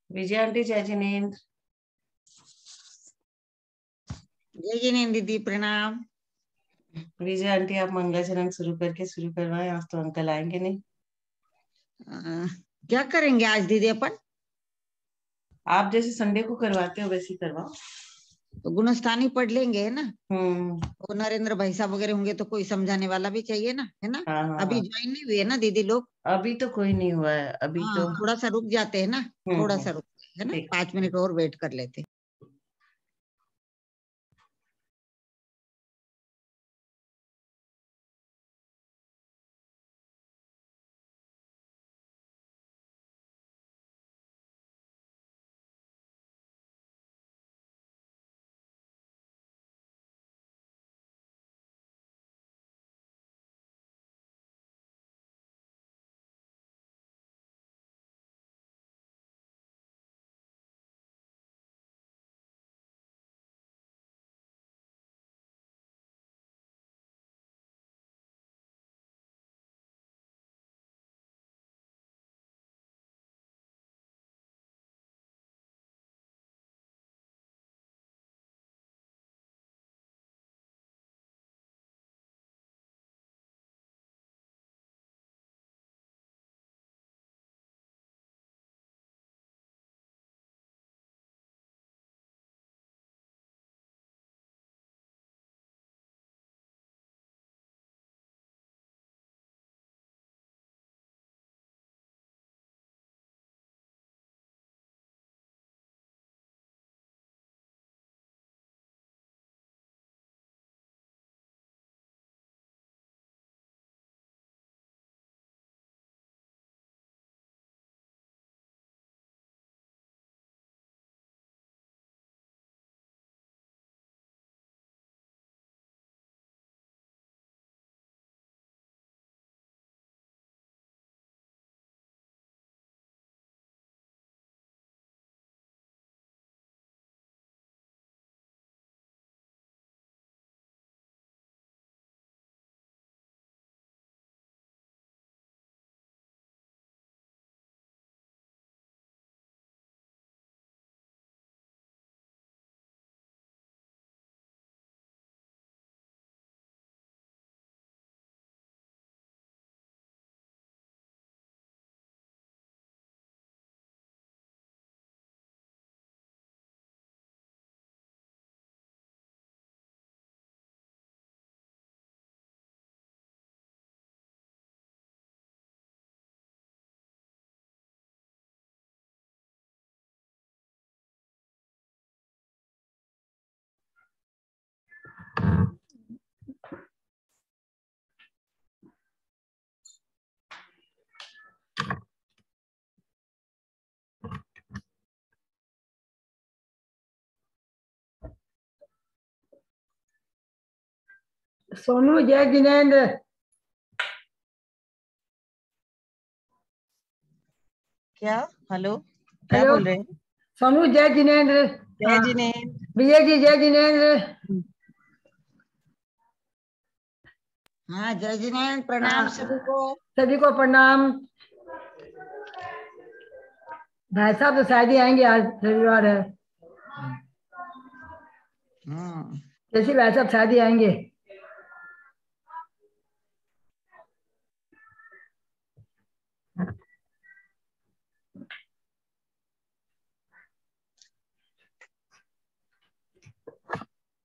विजय aunty, जय जिनेन्द्र। जय जिनेन्द्र दीदी, प्रणाम। विजय आंटी, आप मंगलाचरण शुरू करवाएं। आज तो अंकल आएंगे नहीं। क्या करेंगे आज दीदी अपन? आप जैसे संडे को करवाते हो वैसे ही करवाओ। तो गुणस्थानी पढ़ लेंगे, है ना। तो नरेंद्र भाई साहब वगैरह होंगे तो कोई समझाने वाला भी चाहिए ना, है ना। हाँ, अभी ज्वाइन नहीं हुए है ना दीदी लोग? अभी तो कोई नहीं हुआ है अभी। हाँ, तो थोड़ा सा रुक जाते हैं ना, थोड़ा सा रुकते है ना, 5 मिनट और वेट कर लेते। सोनू, जय जिनेन्द्र। क्या? हेलो, क्या हेलो बोल रहे हैं? सोनू, जय जिनेन्द्र। जय जिनेन्द्र। विजय जी, जय जिनेन्द्र। हाँ, जय जिनेन्द्र, प्रणाम सभी को। सभी को प्रणाम। भाई साहब तो शायद ही आएंगे, आज रविवार है। जैसे भाई साहब शायद ही आएंगे।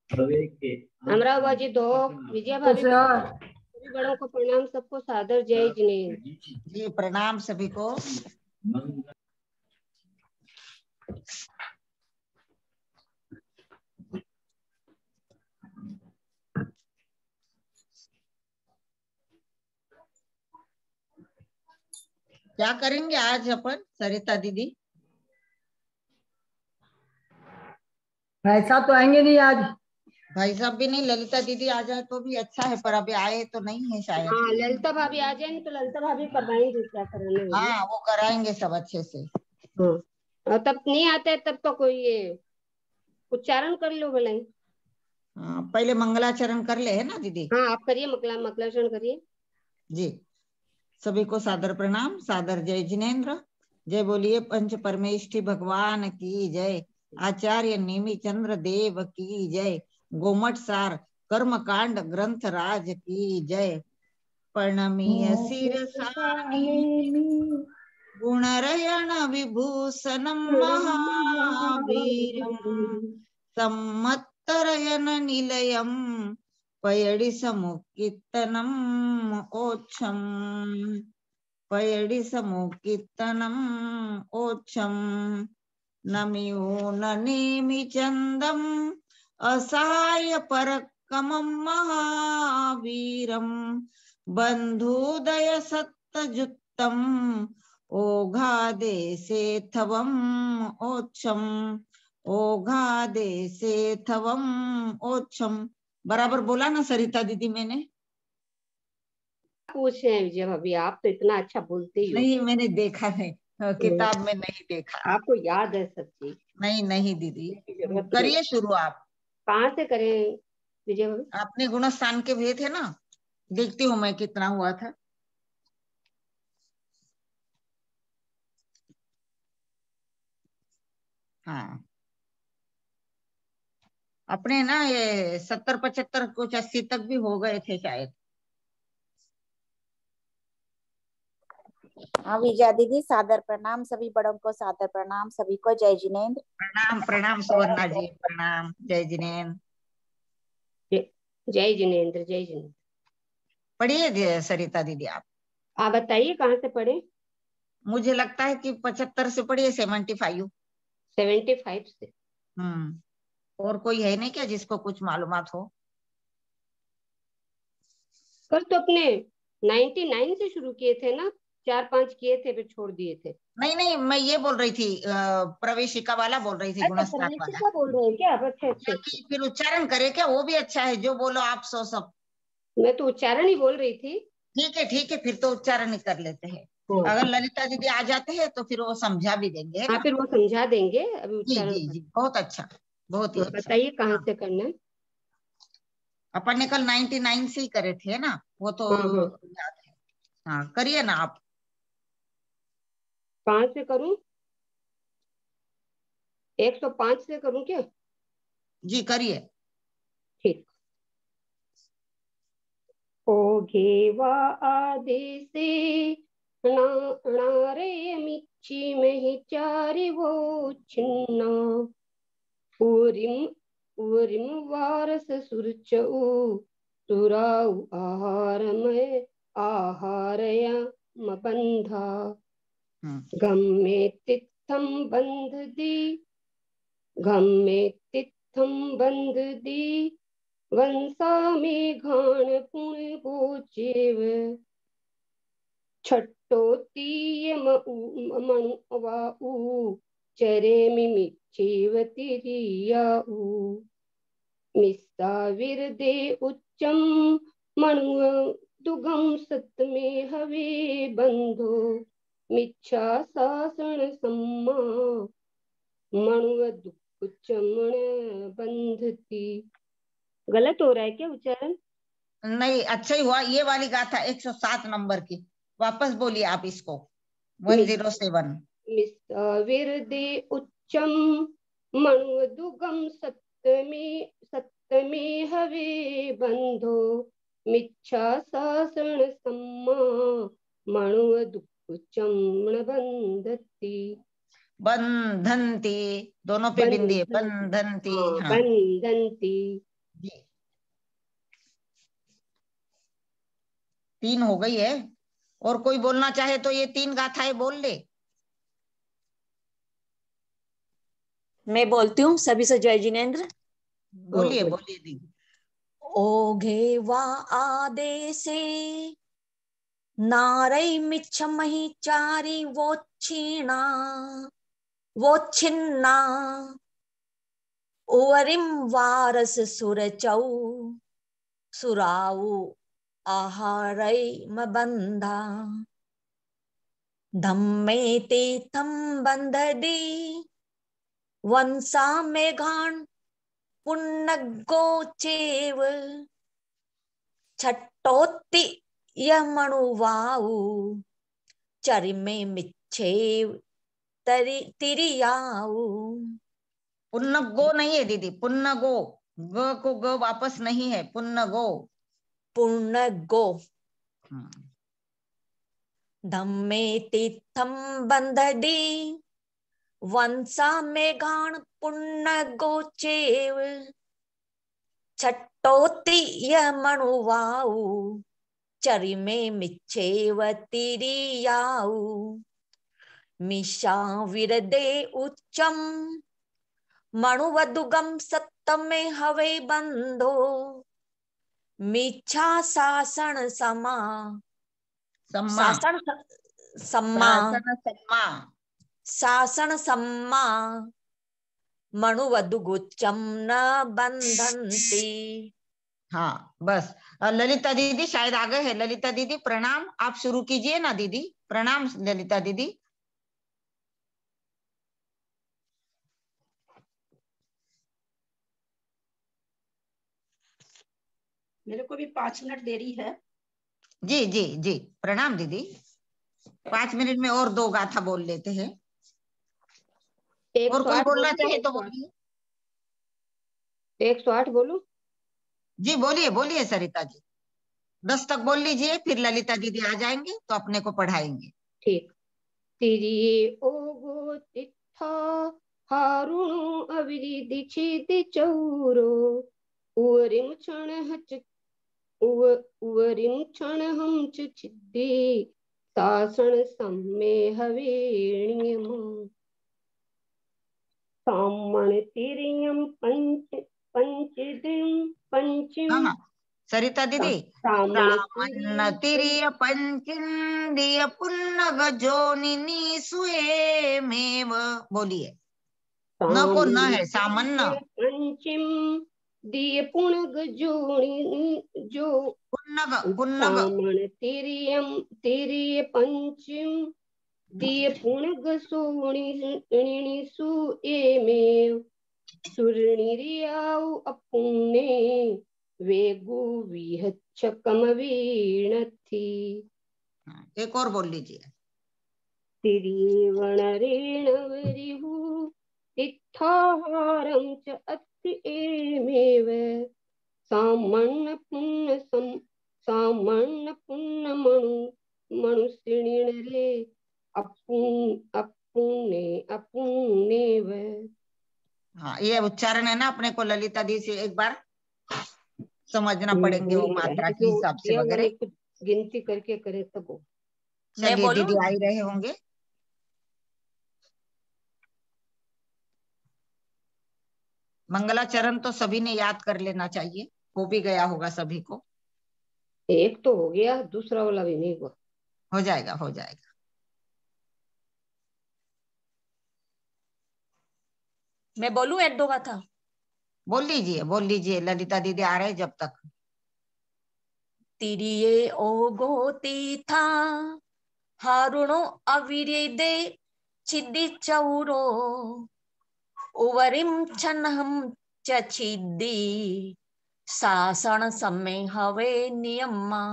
अमरावती दो, विजय भाभी, सभी बड़ों को प्रणाम, सबको सादर जय जिनेन्द्र जी। प्रणाम सभी को। क्या करेंगे आज अपन सरिता दीदी? भाई साहब तो आएंगे नहीं आज। भाई साहब भी नहीं, ललिता दीदी आ जाए तो भी अच्छा है, पर अभी आए तो नहीं है शायद। हाँ, ललिता भाभी आ जाएंगे तो ललिता भाभी करवाएंगे, क्या कराने होगी। हाँ, वो कराएंगे सब अच्छे से। हाँ, और तब नहीं आते तब तो कोई ये उच्चारण कर लो भले। हाँ, पहले मंगलाचरण कर ले, है ना दीदी? हाँ, आप करिए, मंगलाचरण करिए। जी। सभी को सादर प्रणाम, सादर जय जिनेन्द्र। जय बोलिए पंच परमेष्ठी भगवान की जय। आचार्य नेमि चंद्र देव की जय। गोमट सार कर्मकांड ग्रंथ राज की जय। प्रणमीय शिरसा गुणरयण विभूषणं महावीरं सम्मत्तरयन निलयं पयडि समुक्कीर्तनम् ओच्छम् पयडि समुक्कीर्तनम् ओच्छम् नमियो ननेमि चन्दम् असाय परकमं महावीरं बन्धुदय सत्तजुत्तम् ओघादेशे थवम् ओच्छम् ओघादेशे थवम् ओच्छम्। बराबर बोला ना सरिता दीदी मैंने? पूछ रहे हैं विजय भाभी, आप तो इतना अच्छा बोलते ही हो। नहीं मैंने देखा है, किताब में नहीं देखा। आपको याद है सब चीज? नहीं दीदी, करिए शुरू आप। कहाँ से करें विजय भाभी? आपने गुणस्थान के भेजे थे ना, देखती हूँ मैं कितना हुआ था। हाँ अपने ना ये 70-75 कुछ 80 तक भी हो गए थे शायद। हाँ विजया दीदी, सादर प्रणाम, सभी बड़ों को सादर प्रणाम, सभी को जय जिनेन्द्र। प्रणाम प्रणाम सुवर्णा जी, प्रणाम, जय जिनेन्द्र। जय जिनेन्द्र, जय जिनेन्द्र। पढ़िए सरिता दीदी आप बताइए कहाँ से पढ़े? मुझे लगता है कि 75 से पढ़िए, 75 से। और कोई है नहीं क्या जिसको कुछ मालूमात हो? कल तो अपने 99 से शुरू किए थे ना, 4-5 किए थे फिर छोड़ दिए थे। नहीं मैं ये बोल रही थी, प्रवेशिका वाला बोल रही थी, गुणस्थान वाला। प्रवेशिका बोल रहे हैं क्या आप? अच्छा। फिर उच्चारण करे क्या, वो भी अच्छा है, जो बोलो आप सो सब। मैं तो उच्चारण ही बोल रही थी। ठीक है फिर तो उच्चारण ही कर लेते हैं। अगर ललिता दीदी आ जाते हैं तो फिर वो समझा भी देंगे, है ना? फिर वो समझा देंगे, अभी जी उच्चारण। जी बहुत अच्छा, बहुत ही अच्छा। बताइए कहाँ से करना है? अपन ने कल 99 से ही करे थे ना, वो तो याद है। हाँ करिए ना आप। कहाँ से करूं? 105 से करूं क्या? जी करिए। ठीक। ओघे वा आदेसे णारे मिच्ची में चारि वो छिन्ना उरिम वारस सुरचऊ सुराउ आहारमय आहारया मबंधा गम्मे तिथम बंध दी वंसा में घाण पुण्य गोचेव छट्टोतीय मनुवाऊ चरे मिमिच्छेव तिरियाऊ मिस्साविरदे उच्चम मणुव दुगम सत में हवे बंधो मिच्छा सासन सम्मा मणुव दुच्चमण बंधती। गलत हो रहा है क्या उच्चारण? नहीं अच्छा ही हुआ। ये वाली गाथा 107 नंबर की, वापस बोलिए आप इसको। 107 विरदे उच्चम मणुदुगम सप्तमी हवे बंधो मिच्छा सासण सम्मा मणुदुच्चम बंधती। बंधनती, दोनों पे बिंदी है, बंधनती। हाँ बंधनती। 3 हो गई है। और कोई बोलना चाहे तो ये 3 गाथाएं बोल ले। मैं बोलती हूँ सभी से जय जिनेन्द्र। बोलिए दीदी। ओघे वा आदेसे नारई मिच्छमहि चारि वो छिन्ना ओवरिम वारस सुरचौ सुराऊ आहारै मबंधा धम्मे ते थम बंधदी वंसा मेघान पुन्नगोचेव छट्टोत्ति यमणुवाऊ चरिमे मिच्छेव तिरियाऊ। पुन्न गो नहीं है दीदी, पुन्न गो, ग को ग वापस नहीं है, पुन्न गो। पुण्य गो। धम्मे तीर्थम बंधडी वंसा मेघान पुण्य गोचेव। छट्टोति यमनुवाऊ चरिमे मिच्छेव तिरियाऊ। मिशा विरदे उच्चम मणुवदुगम सत्तमे हवे बंधो। मिच्छा सासन समा सम्मा, सासन सम्मा शासन सम्मा। सासन सम्मा मणुवधु गुच्चम न बंधन्ति। हाँ बस। ललिता दीदी शायद आ गए हैं। ललिता दीदी प्रणाम, आप शुरू कीजिए ना दीदी। प्रणाम ललिता दीदी। मेरे को भी 5 मिनट देरी है। जी जी जी, प्रणाम दीदी। 5 मिनट में और 2 गाथा बोल लेते हैं। और कोई बोलना चाहे तो बोलिए। 108 बोलूं? जी बोलिए बोलिए सरिता जी, 10 तक बोल लीजिए, फिर ललिता दीदी आ जाएंगे तो अपने को पढ़ाएंगे। ठीक। तिरिये ओगो तिथा हारुणो अविरिधि छिति चौरो। उवरिम क्षण हच उवरिम क्षण हम छिद्दि सासण सम्मे हवेणियम। सामण तिरियम पंचम। हाँ सरिता दीदी, सामन्न तिरिय पंचिंदिय पुन्नग जोनिनी सुएमेव। बोलिए, न को न है, सामन्न। पंचम दिय पुणग जोनी जो पुन्नग पुन्नग। सामण तिरिय पंचम दिय पुणग सोणिनी सुएमेव। सुरनिरियाउ अपुण्य वेगु विहच्छकम वीणथि। एक और बोल लीजिए। तिरिवणरेण वरिहु तित्थाहारं च अत्ति एमेव। सामन्न पुण्य मनुष्यनिरे अपुण्येव। हाँ ये उच्चारण है ना, अपने को ललिता दी से एक बार समझना पड़ेंगे, वो मात्रा के हिसाब से वगैरह। गिनती करके करे तब। चलिए दीदी आ ही रहे होंगे। मंगलाचरण तो सभी ने याद कर लेना चाहिए, हो भी गया होगा सभी को। एक तो हो गया, दूसरा वाला भी नहीं हुआ। हो जाएगा हो जाएगा। मैं बोलूं 1-2 गाथा? बोल लीजिए ललिता दीदी आ रहे जब तक। तिरिये ओगो तीथा हारुणो अविरिदे छिद्दि चौरो। उवरिम छन्हम च छिद्दि सासण सम्मे हवे नियमा।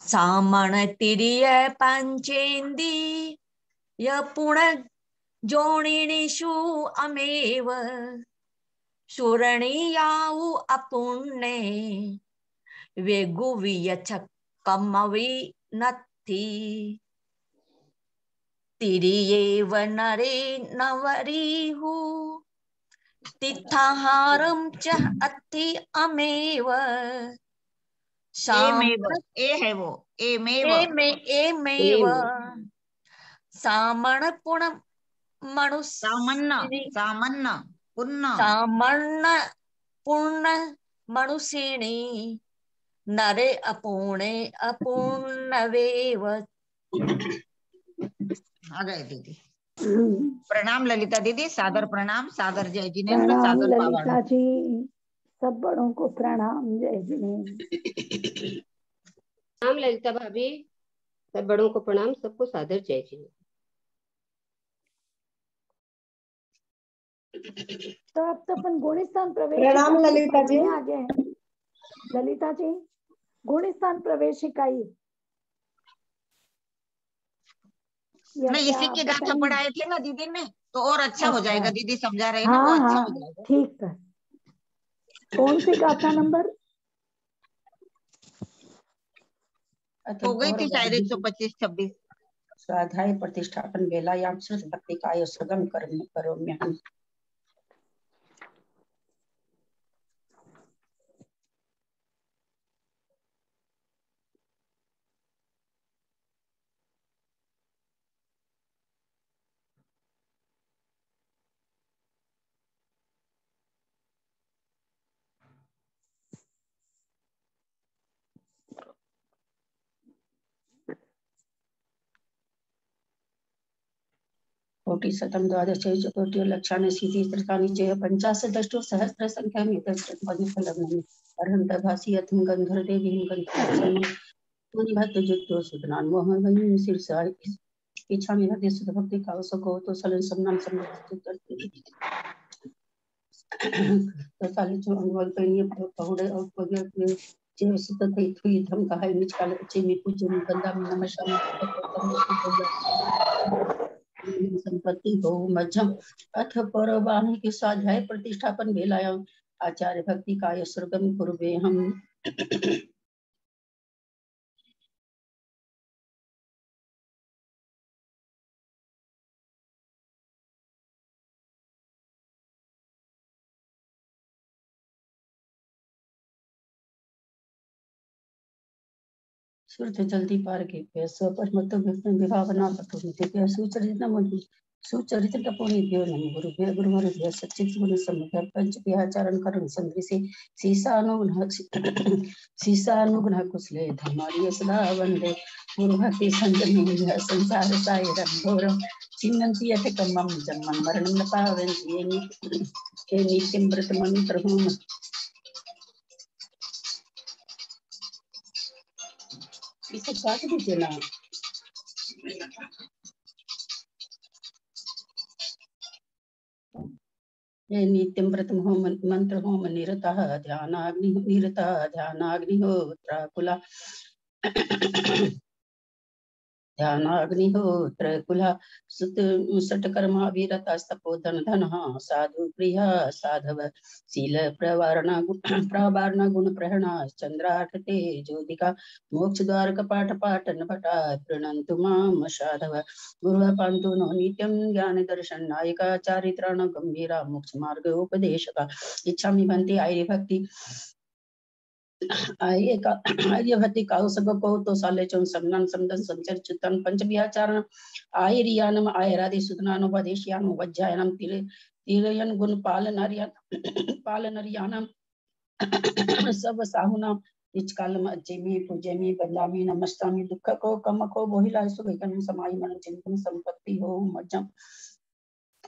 सामण तिरिय पंचेंदी य पुण जोनिषु अमेव। सुरणीयाउ अपुण्ये वेगु वियच्छकमवि नथि। तिरियेव नरे नवरिहु तित्थाहारं च अत्ति अमेव। ए है वो, एमेव। सामण पुण सामन्न पुन्न सामर्ण पुण्य मनुष्यिणी नरे अपूर्णे अपूर्णवेव। आ गए दीदी। प्रणाम ललिता दीदी, सादर प्रणाम, सादर जय जिनेन्द्र, प्रणाम सादर ललिता जी, सब बड़ों को प्रणाम, जय जिनेन्द्र। प्रणाम ललिता भाभी, सब बड़ों को प्रणाम, सबको सादर जय जिनेन्द्र। तो अब तो अपन गुणस्थान प्रवेश। प्रणाम ललिता जी। आ गए ललिता जी, गुणस्थान प्रवेश इकाई। नहीं, इसी की गाथा पढ़ाए थे ना दीदी ने, तो और अच्छा हो जाएगा। दीदी समझा रहे हैं ना, हाँ वो अच्छा हाँ हो जाएगा। ठीक है। कौन सी गाथा नंबर हो गई थी शायद 125-26। स्वाध्याय प्रतिष्ठापन वेलायाम श्रुत भक्ति काय सुगम कर्म करोम्यहम्। कोटिशतं द्वादशैककोटिलक्षाणि शीतिस्रकानि च पञ्चाशदष्टो सहस्रसङ्ख्यामितस्फलम् अर्हन्तभासयथं गन्धर्वदेवीं गन्धर्वभक्तजुक्तो सुतनान् मोहमयीं शीर्षा इच्छामि हृदय सुधभक्ति कावसको तो सलन सम्मान तत्कालिचो अनुवल्पनीय बहुड़े और पगले जे सुतते थुई धम कहाय निचकाल चेमी पूजनी बंदामी नमस्कार संपत्ति हो मध्यम अथ परवाणी के स्वाध्याय प्रतिष्ठापन वेलायाम आचार्य भक्ति काय सुगम कुरुबे हम। सुरत जल्दी पार के पैसों पर मत विभावना पठुनिते सुचरित नमो सुचरित तपोनि देव नमो गुरु सच्चित गुण समुद्र पंच विहाचरण करण संग्रसे सीसानुग्रह कुशले धर्मार्य सदा वंदे गुरु भक्ति संजनी संसार सायरं घोरं चिन्नन्ति यत् कर्मं जन्मं मरणं न पावन्ति ये नित्यं व्रतमं प्रभुं इसे काट दीजिए ना। ये नित्यं व्रतम होम मंत्र होम निरतः ध्यानाग्निहोत्राकुला ध्यानाग्निहोत्र कुला सटकर्मा वीरतास्तपो धन साधु प्रिया साधव शील प्रवारण गुण प्रहणा चंद्राठते ज्योतिका मोक्ष द्वार कपाट पाटन पटा प्रणन्तु माम साधव गुरु पांतु नो नित्यं ज्ञान दर्शन नायिका चारित्राण गंभीरा मोक्ष मार्ग उपदेशका इच्छामि भक्ति आर्य भक्ति आर्य भक्ति काउ सब को तो साले चौन समनन समदन संचर चितन पंचविहाचारण आयरियानम आयरादि सुदनानो वदेशियानो वज्जायनम तिरयन गुण पालनरियानम सब साहुनाम इचकालम अज्जेमी पूजेमी बदलामी नमस्तामी दुख को कम को बोहिला सुगन समाई मन चिंतन संपत्ति हो मज्जम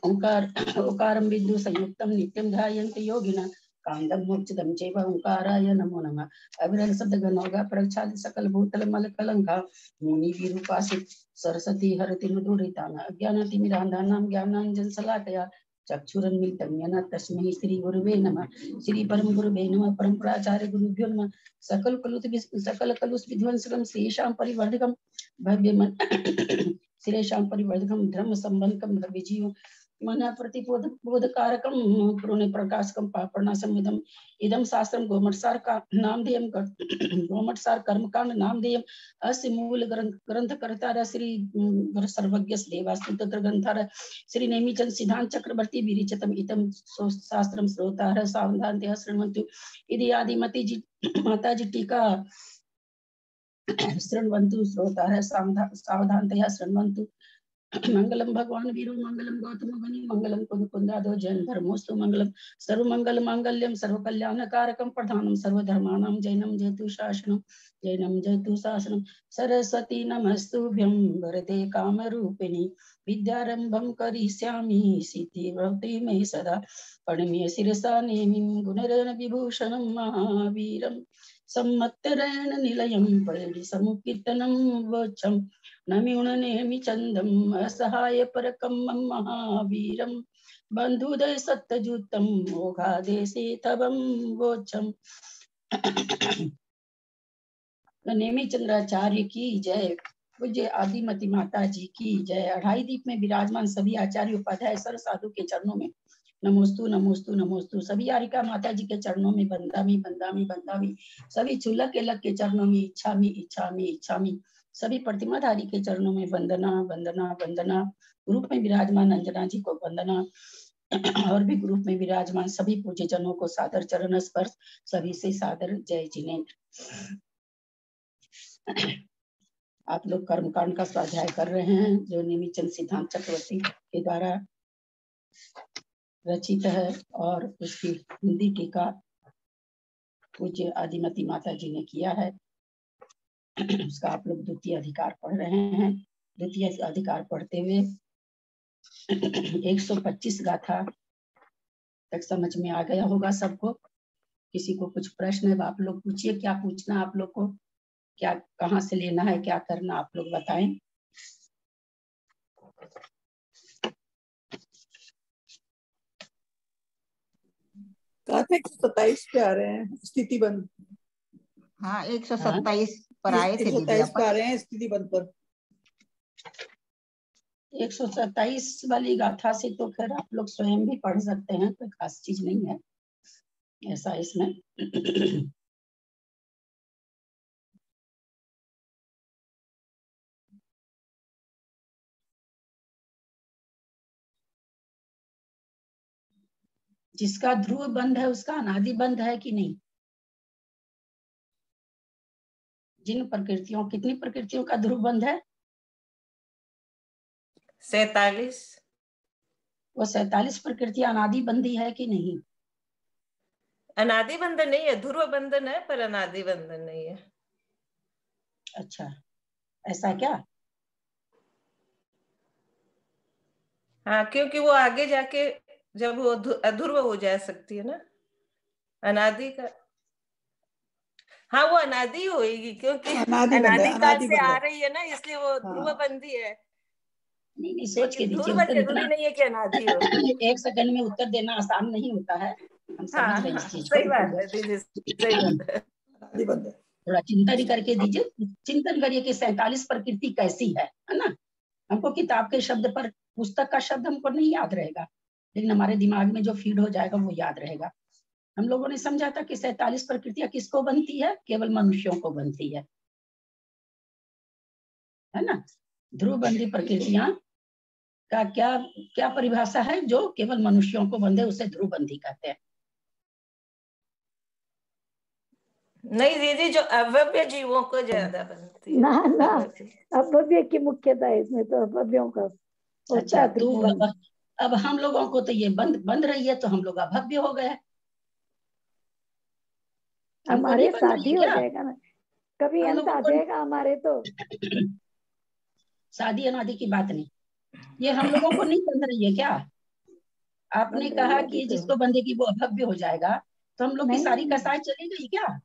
ओंकारं विदु संयुक्तं नित्यं ध्यायन्ति योगिनः कांदम मोक्षदम चैव ओंकाराय नमो नमः अविरल सद्गनोगा प्रक्षाल सकल भूतल मल कलंका मुनि विरूपासित सरस्वती हरति मधुरितान अज्ञानतिमिरान्धानां ज्ञानाञ्जन शलाकया चक्षुरुन्मीलितं येन तस्मै श्री गुरुवे नमः श्री परम गुरुवे नमः परम प्राचार्य गुरुभ्यो नमः सकल कलुष विध्वंसकं श्रीशां परिवर्धकं भव्यमन श्रीशां परिवर्धकं धर्म संबंधकं भव्यजीव मन प्रतिबोधकारकं पुण्य प्रकाशकं पापनाशमिदं इदं शास्त्रं गोमटसार का नामधेयं गोमटसार कर्मकांड नामधेयं अस्य मूल ग्रंथकर्ता श्री गुरु सर्वज्ञ देवास्तुत ग्रंथार श्री नेमिचंद सिद्धांत चक्रवर्ती विरिचितम् इदं शास्त्रं श्रोतारः सावधानतया शृण्वन्तु इति आदिमति जी माताजी टीका शृण्वन्तु श्रोतारः सावधानतया शृण्वन्तु मंगलम भगवान वीरो मंगलम गौतम मुनि मंगलम कुंदादो जैन धर्मोस्तु मंगलम सर्वमंगल मांगल्यम सर्वकल्याणकारकम प्रधानम सर्वधर्माणां जैनम जयतु शासनम सरस्वती नमस्तुभ्यं वरदे कामरूपिणी विद्यारंभं करिष्यामि सिद्धिर्भवति मे सदा प्रणम्य शिरसा नेमिं गुणरेण विभूषणं महावीरं सम्मत्तरेण निलयं परिसमुकीर्तनं वोचं नम्युणनेमि चन्दम् असहाय परकं महावीरं बन्धुदय सत्यजुतं मोघादेशे तवं वोचं। नेमि चंद्राचार्य की जय। पूज्य आदिमती माता जी की जय। अढ़ाई दीप में विराजमान सभी आचार्य उपाध्याय सर्व साधु के चरणों में नमोस्तु नमोस्तु नमोस्तु। सभी यारिका माता जी के चरणों में बंदामी बंदामी बंदामी। सभी चुलक के लग के चरणों में इच्छामी इच्छामी इच्छामी। सभी प्रतिमाधारी के चरणों में वंदना वंदना वंदना। ग्रुप में विराजमान अंजना जी को वंदना और भी ग्रुप में विराजमान सभी पूज्य जनों को सादर चरण स्पर्श। सभी से सादर जय जिनेन्द्र। आप लोग कर्मकांड का स्वाध्याय कर रहे हैं जो नेमिचंद सिद्धांत चक्रवर्ती के द्वारा रचित है और उसकी हिंदी टीका पूज्य आदिमती माता जी ने किया है। उसका आप लोग द्वितीय अधिकार पढ़ रहे हैं। द्वितीय अधिकार पढ़ते हुए 125 गाथा तक समझ में आ गया होगा सबको। किसी को कुछ प्रश्न है आप लोग पूछिए। क्या पूछना आप लोग को, क्या कहाँ से लेना है, क्या करना आप लोग बताएं। गाथा 127 पे आ रहे हैं स्थिति बंद। हाँ 127 पर आए थे दीदी 127 पे आ अपन। रहे हैं स्थिति बंद पर। 127 वाली गाथा से तो खैर आप लोग स्वयं भी पढ़ सकते हैं, कोई खास चीज नहीं है ऐसा इसमें। जिसका ध्रुव बंध है उसका अनादि बंध है कि नहीं। जिन प्रकृतियों, कितनी प्रकृतियों का ध्रुव बंध है? 47। वो 47 प्रकृतियां अनादि बंधी है कि नहीं? अनादि बंधन नहीं है, ध्रुव बंधन है पर अनादि बंधन नहीं है। अच्छा, ऐसा क्या? हाँ, क्योंकि वो आगे जाके जब वो अध्रुव हो जा सकती है ना, अनादि का। हाँ वो अनादि होएगी क्योंकि अनादि बंध है, अनादि काल अनादि से बंध आ है। रही है ना, इसलिए वो ध्रुव बंधी है। नहीं सोच के लेकिन दीजिए ध्रुव उत्तर। जरूरी नहीं है कि अनादि हो। 1 सेकंड में उत्तर देना आसान नहीं होता है, हम समझ रहे हैं इस चीज को। सही बात है दीदी, सही बात है। अनादि बंध है। थोड़ा चिंतन करके दीजिए, चिंतन करिए कि 47 प्रकृति कैसी है ना। हमको किताब के शब्द पर, पुस्तक का शब्द हमको नहीं याद रहेगा, लेकिन हमारे दिमाग में जो फीड हो जाएगा वो याद रहेगा। हम लोगों ने समझा था कि 47 प्रकृतियां किसको बनती है? केवल मनुष्यों को बनती है ना। ध्रुवबंधी प्रकृतियां का क्या क्या परिभाषा है? जो केवल मनुष्यों को बंधे उसे ध्रुवबंधी कहते हैं। नहीं दीदी, जो अभव्य जीवों को ज्यादा बनती है। ना ना, अभव्य। अभव्य की मुख्यता है इसमें, तो अभव्यों का होता अच्छा, है तो ध्रुव बंध। अब हम लोगों को तो ये बंद रही है, तो हम लोग अभव्य हो गए। हमको हमारे नहीं बंद रही शादी है हो क्या? जाएगा ना, कभी हम अंत लोगों आ को जाएगा हमारे तो। शादी अनादि की बात नहीं, ये हम लोगों को नहीं बंध रही है क्या? आपने बंध रही कहा है अभी कि तो। जिसको बंधेगी वो अभव्य हो जाएगा, तो हम लोग की सारी नहीं, कसाई चली गई क्या?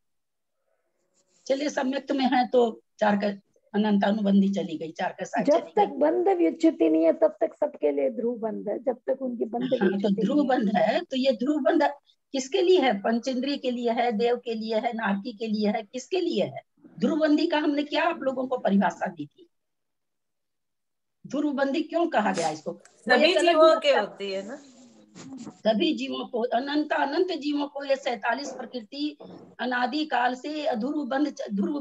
चलिए सम्यक्त में है तो 4 का अनंतानुबंधी चली गई, 4 कसाई जब चली तक गई। बंध व्युच्युति नहीं है तब तक सबके लिए ध्रुव बंध है, जब तक उनकी बंध हाँ, तो व्युच्युति ध्रुव नहीं है। बंध है, तो ये ध्रुव बंध किसके लिए है? पंचेंद्रिय के लिए है, देव के लिए है, नारकी के लिए है, किसके लिए है? ध्रुवबंदी का हमने क्या आप लोगों को परिभाषा दी थी? ध्रुवबंदी क्यों कहा गया इसको? वो सभी एक अलग जीवों के व्यवस्था, होती है ना। सभी जीवों को, अनंत जीवों को ये 47 प्रकृति अनादि काल से ध्रुव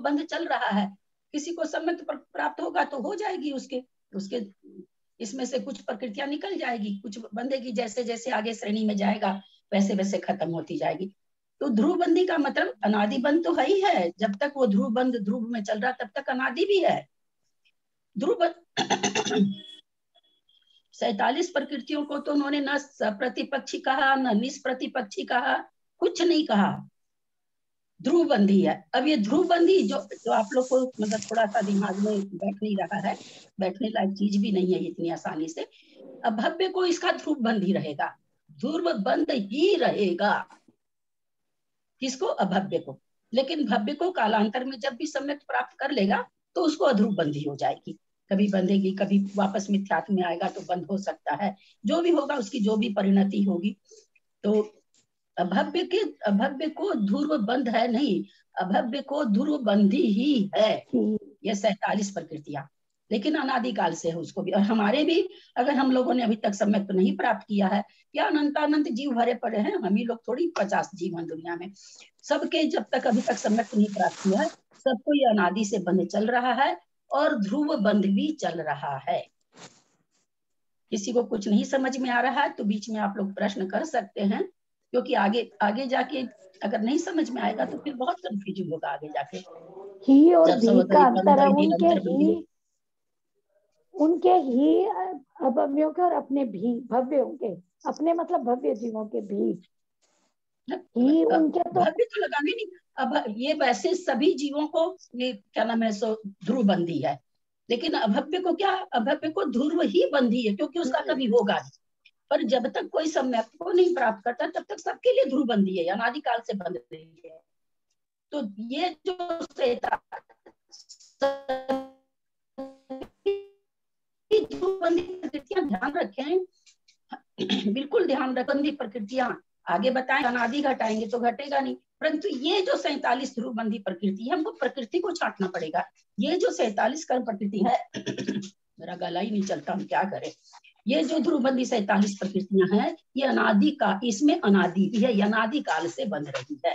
बंध चल रहा है। किसी को सम्यक प्राप्त होगा तो हो जाएगी उसके उसके इसमें से कुछ प्रकृतियां निकल जाएगी, कुछ बंधेगी, जैसे जैसे आगे श्रेणी में जाएगा वैसे वैसे खत्म होती जाएगी। तो ध्रुव बंदी का मतलब अनादि बंद तो है ही है। जब तक वो ध्रुव बंद ध्रुव में चल रहा तब तक अनादि भी है। ध्रुव 47 प्रकृतियों को तो उन्होंने न प्रतिपक्षी कहा, न निष्प्रतिपक्षी कहा, कुछ नहीं कहा, ध्रुव बंदी है। अब ये ध्रुव बंदी जो आप लोग को मतलब थोड़ा सा दिमाग में बैठ नहीं रहा है, बैठने लायक चीज भी नहीं है इतनी आसानी से। अब भव्य को इसका ध्रुव बंद ही रहेगा, ध्रुव बंद ही रहेगा। किसको? अभव्य को। लेकिन भव्य को कालांतर में जब भी सम्यक प्राप्त कर लेगा तो उसको अध्रुव बंदी हो जाएगी। कभी बंधेगी, कभी वापस मिथ्यात्व में आएगा तो बंद हो सकता है, जो भी होगा उसकी जो भी परिणति होगी। तो अभव्य को ध्रुव बंध है नहीं, अभव्य को ध्रुव बंधी ही है ये 47 प्रकृतियां। लेकिन अनादिकाल से है उसको भी। और हमारे भी, अगर हम लोगों ने अभी तक सम्यक तो नहीं प्राप्त किया है, या अनंतानंत जीव भरे पड़े हैं, हम ही लोग थोड़ी 50 जीव हैं दुनिया में। सबके जब तक अभी तक सम्यक नहीं प्राप्त किया है, सबको ये अनादि से बंध चल रहा है और ध्रुव बंध भी चल रहा है। किसी को कुछ नहीं समझ में आ रहा है तो बीच में आप लोग प्रश्न कर सकते हैं, क्योंकि आगे आगे जाके अगर नहीं समझ में आएगा तो फिर बहुत कंफ्यूजन होगा आगे जाके। ही और जब भी का सहोदरी अंतर है, बंधन उनके ही अभव्यों के और अपने भी भव्यों के, अपने मतलब भव्य जीवों के भी ही उनके तो भव्य तो लगाने नहीं। अब ये वैसे सभी जीवों को ये क्या नाम है, सो ध्रुव बंधी है, लेकिन अभव्य को क्या, अभव्य को ध्रुव ही बंधी है, क्योंकि उसका कभी होगा नहीं। पर जब तक कोई सम्यक को नहीं प्राप्त करता तब तक सबके लिए ध्रुव बंधी है, अनादिकाल से बंध रही है। तो ये जो ध्रुवबंधी प्रकृतियां ध्यान रखें, बिल्कुल ध्यान रखें। बंधी प्रकृतियां आगे बताएं, अनादि घटाएंगे तो घटेगा नहीं, परंतु ये जो 47 ध्रुवबंधी प्रकृति है, हमको प्रकृति को छांटना पड़ेगा। ये जो 47 कर्म प्रकृति है मेरा गला ही नहीं चलता, हम क्या करें। ये जो ध्रुवबंधी 47 प्रकृतियां हैं, ये अनादि का, इसमें अनादि भी है, ये अनादि काल से बंध रही है।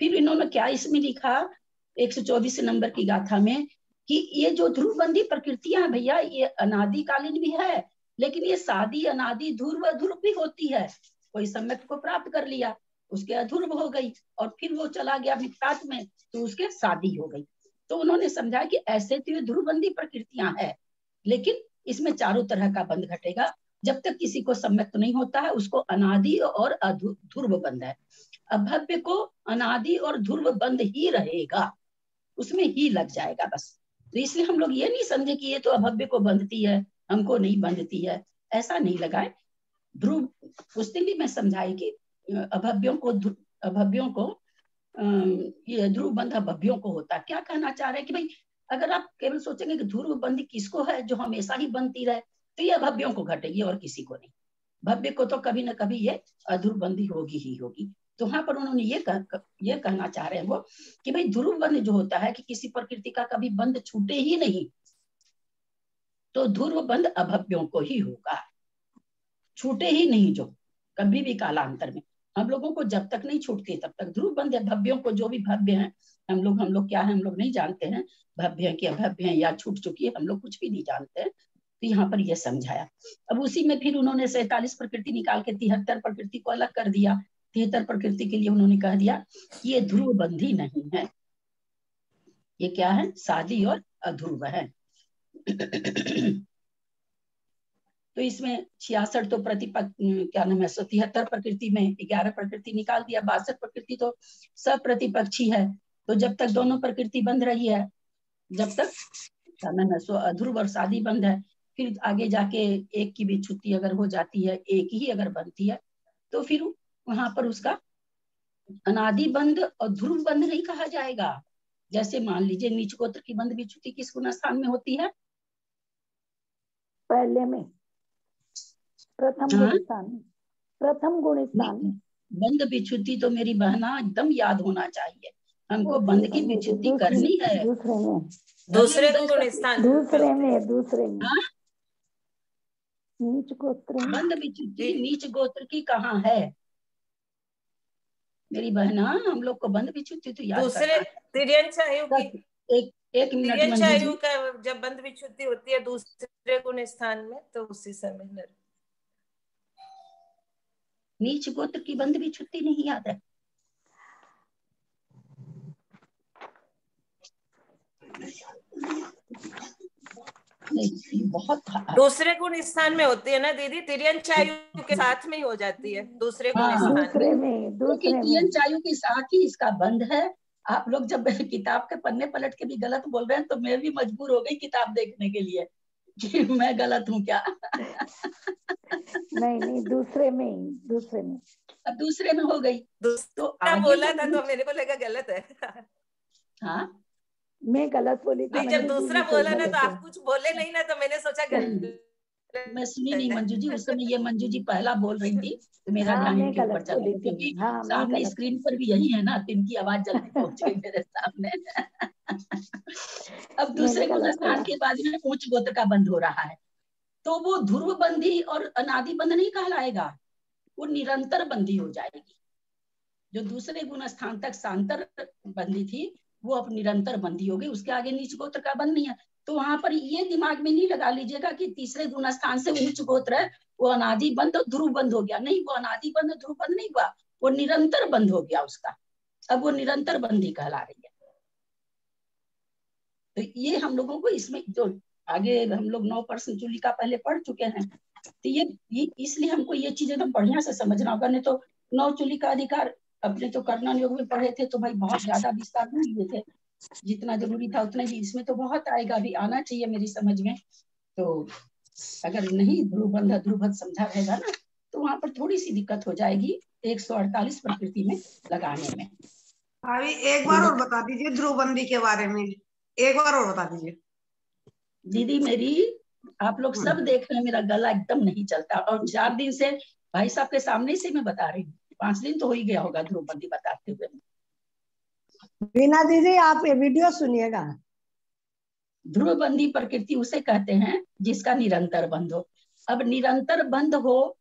फिर इन्होंने क्या इसमें लिखा 124 नंबर की गाथा में, कि ये जो ध्रुवबंधी प्रकृतियां हैं भैया, ये अनादिकालीन भी है, लेकिन ये सादी अनादि ध्रुव अध्रुव भी होती है। कोई सम्यक को प्राप्त कर लिया, उसके अध्रुव हो गई, और फिर वो चला गया विपात में तो उसके सादी हो गई। तो उन्होंने समझा कि ऐसे तो ये ध्रुवबंधी प्रकृतियां है, लेकिन इसमें चारों तरह का बंध घटेगा। जब तक किसी को सम्यक नहीं होता है, उसको अनादि और ध्रुव बंध है। अभव्य को अनादि और ध्रुव बंध ही रहेगा, उसमें ही लग जाएगा बस। तो इसलिए हम लोग ये नहीं समझे कि ये तो अभव्य को बंधती है, हमको नहीं बंधती है, ऐसा नहीं लगाए। ध्रुव, उस दिन भी मैं समझाई कि अभव्यों को ये ध्रुव बंध अभव्यों को होता है। क्या कहना चाह रहे हैं कि भाई, अगर आप केवल सोचेंगे कि ध्रुव बंधी किसको है, जो हमेशा ही बनती रहे, तो ये अभव्यों को घटेगी और किसी को नहीं। भव्य को तो कभी ना कभी ये अध्रुव बंधी होगी ही होगी। तो वहां पर उन्होंने ये कहना चाह रहे हैं वो, कि भाई ध्रुव बंध जो होता है कि किसी प्रकृति का कभी बंध छूटे ही नहीं, तो ध्रुव बंध अभव्यों को ही होगा, छूटे ही नहीं जो कभी भी कालांतर में। हम लोगों को जब तक नहीं छूटती तब तक ध्रुव बंध है। भव्यों को, जो भी भव्य हैं, हम लोग क्या है, हम लोग नहीं जानते हैं भव्य है कि अभव्य है या छूट चुकी है, हम लोग कुछ भी नहीं जानते हैं। तो यहाँ पर यह समझाया। अब उसी में फिर उन्होंने 47 प्रकृति निकाल के 73 प्रकृति को अलग कर दिया। 73 प्रकृति के लिए उन्होंने कह दिया कि ये ध्रुव बंधी नहीं है, ये क्या है, सादी और अध्रुव है। तो इसमें 66 तो प्रतिपक्ष क्या नाम है, 73 प्रकृति में 11 प्रकृति निकाल दिया, 62 प्रकृति तो सब प्रतिपक्षी है। तो जब तक दोनों प्रकृति बंध रही है, जब तक क्या नाम है, सो अध्रुव और सादी बंध है। फिर आगे जाके एक की भी छुट्टी अगर हो जाती है, एक ही अगर बनती है, तो फिर वहां पर उसका अनादि बंध और ध्रुव बंध नहीं कहा जाएगा। जैसे मान लीजिए नीच गोत्र की बंध विच्युति किस गुण स्थान में होती है, पहले में प्रथम गुण स्थान में, प्रथम गुण स्थान में। बंध विच्युति तो मेरी बहना एकदम याद होना चाहिए, हमको बंध की विच्युति करनी है। दूसरे गुण स्थान, दूसरे में नीच गोत्र, बंध विच्युति नीच गोत्र की कहाँ है मेरी बहना, हम लोग को बंध विच्युति तो याद दूसरे तिर्यंचायु की, एक मिनट तिर्यंचायु का जब बंध विच्युति होती है दूसरे गुण स्थान में, तो उसी समय नीच गोत्र की बंध विच्युति नहीं याद है। बहुत दूसरे गुण स्थान में होती है ना दीदी, तिर्यंचायु के साथ में ही हो जाती है दूसरे गुण स्थान में। तिर्यंचायु के साथ ही इसका बंध है। आप लोग जब किताब के पन्ने पलट के भी गलत बोल रहे हैं, तो मैं भी मजबूर हो गई किताब देखने के लिए कि मैं गलत हूँ क्या। नहीं, दूसरे में अब दूसरे में हो गई तो आगे बोला था तो मेरे को लगा गलत है। हाँ, मैं गलत बोली थी। जब दूसरा बोला ना तो आप कुछ बोले नहीं ना, तो मैंने सोचा गलत। मैं सुनी नहीं मंजू जी, उस समय ये मंजू जी पहला बोल रही थी, तो मेरा ध्यान इनके ऊपर चला, क्योंकि सामने स्क्रीन पर भी यही है ना, तो इनकी आवाज जल्दी पहुंच गई मेरे सामने। अब दूसरे मैंने गलत गुणस्थान बोला। के बाद में उच्च गोत्र का बंध हो रहा है, तो वो ध्रुव बंधी और अनादि बंध नहीं कहलाएगा, वो निरंतर बंधी हो जाएगी। जो दूसरे गुण स्थान तक सांतर बंधी थी वो अब निरंतर बंधी हो गई, उसके आगे नीच गोत्र का बंध नहीं है। तो वहां पर ये दिमाग में नहीं लगा लीजिएगा कि तीसरे गुण स्थान से उच्च गोत्र है वो अनादि बंध और ध्रुव बंध हो गया, नहीं, वो अनादि बंध ध्रुव बंध नहीं हुआ, वो निरंतर बंध हो गया उसका, अब वो निरंतर बंधी कहला रही है। तो ये हम लोगों को इसमें जो आगे हम लोग 9% चूलिका पहले पढ़ चुके हैं, तो ये इसलिए हमको ये चीजें तो बढ़िया से समझना होगा, नहीं तो 9 चूलिका अधिकार अपने तो कर्णन योग में पढ़े थे तो भाई बहुत ज्यादा विस्तार नहीं लिए थे, जितना जरूरी था उतना ही, इसमें तो बहुत आएगा, अभी आना चाहिए मेरी समझ में। तो अगर नहीं ध्रुवबंध समझा रहेगा ना तो वहां पर थोड़ी सी दिक्कत हो जाएगी 148 प्रकृति में लगाने में। अभी एक बार और बता दीजिए ध्रुवबंदी के बारे में, एक बार और बता दीजिए। दीदी मेरी आप लोग सब देख रहे हैं मेरा गला एकदम नहीं चलता, और 4 दिन से भाई साहब के सामने से मैं बता रही हूँ, 5 दिन तो हो ही गया होगा ध्रुवबंदी बताते हुए। वीणा दीदी आप ये वीडियो सुनिएगा। ध्रुवबंदी प्रकृति उसे कहते हैं जिसका निरंतर बंध हो। अब निरंतर बंध हो,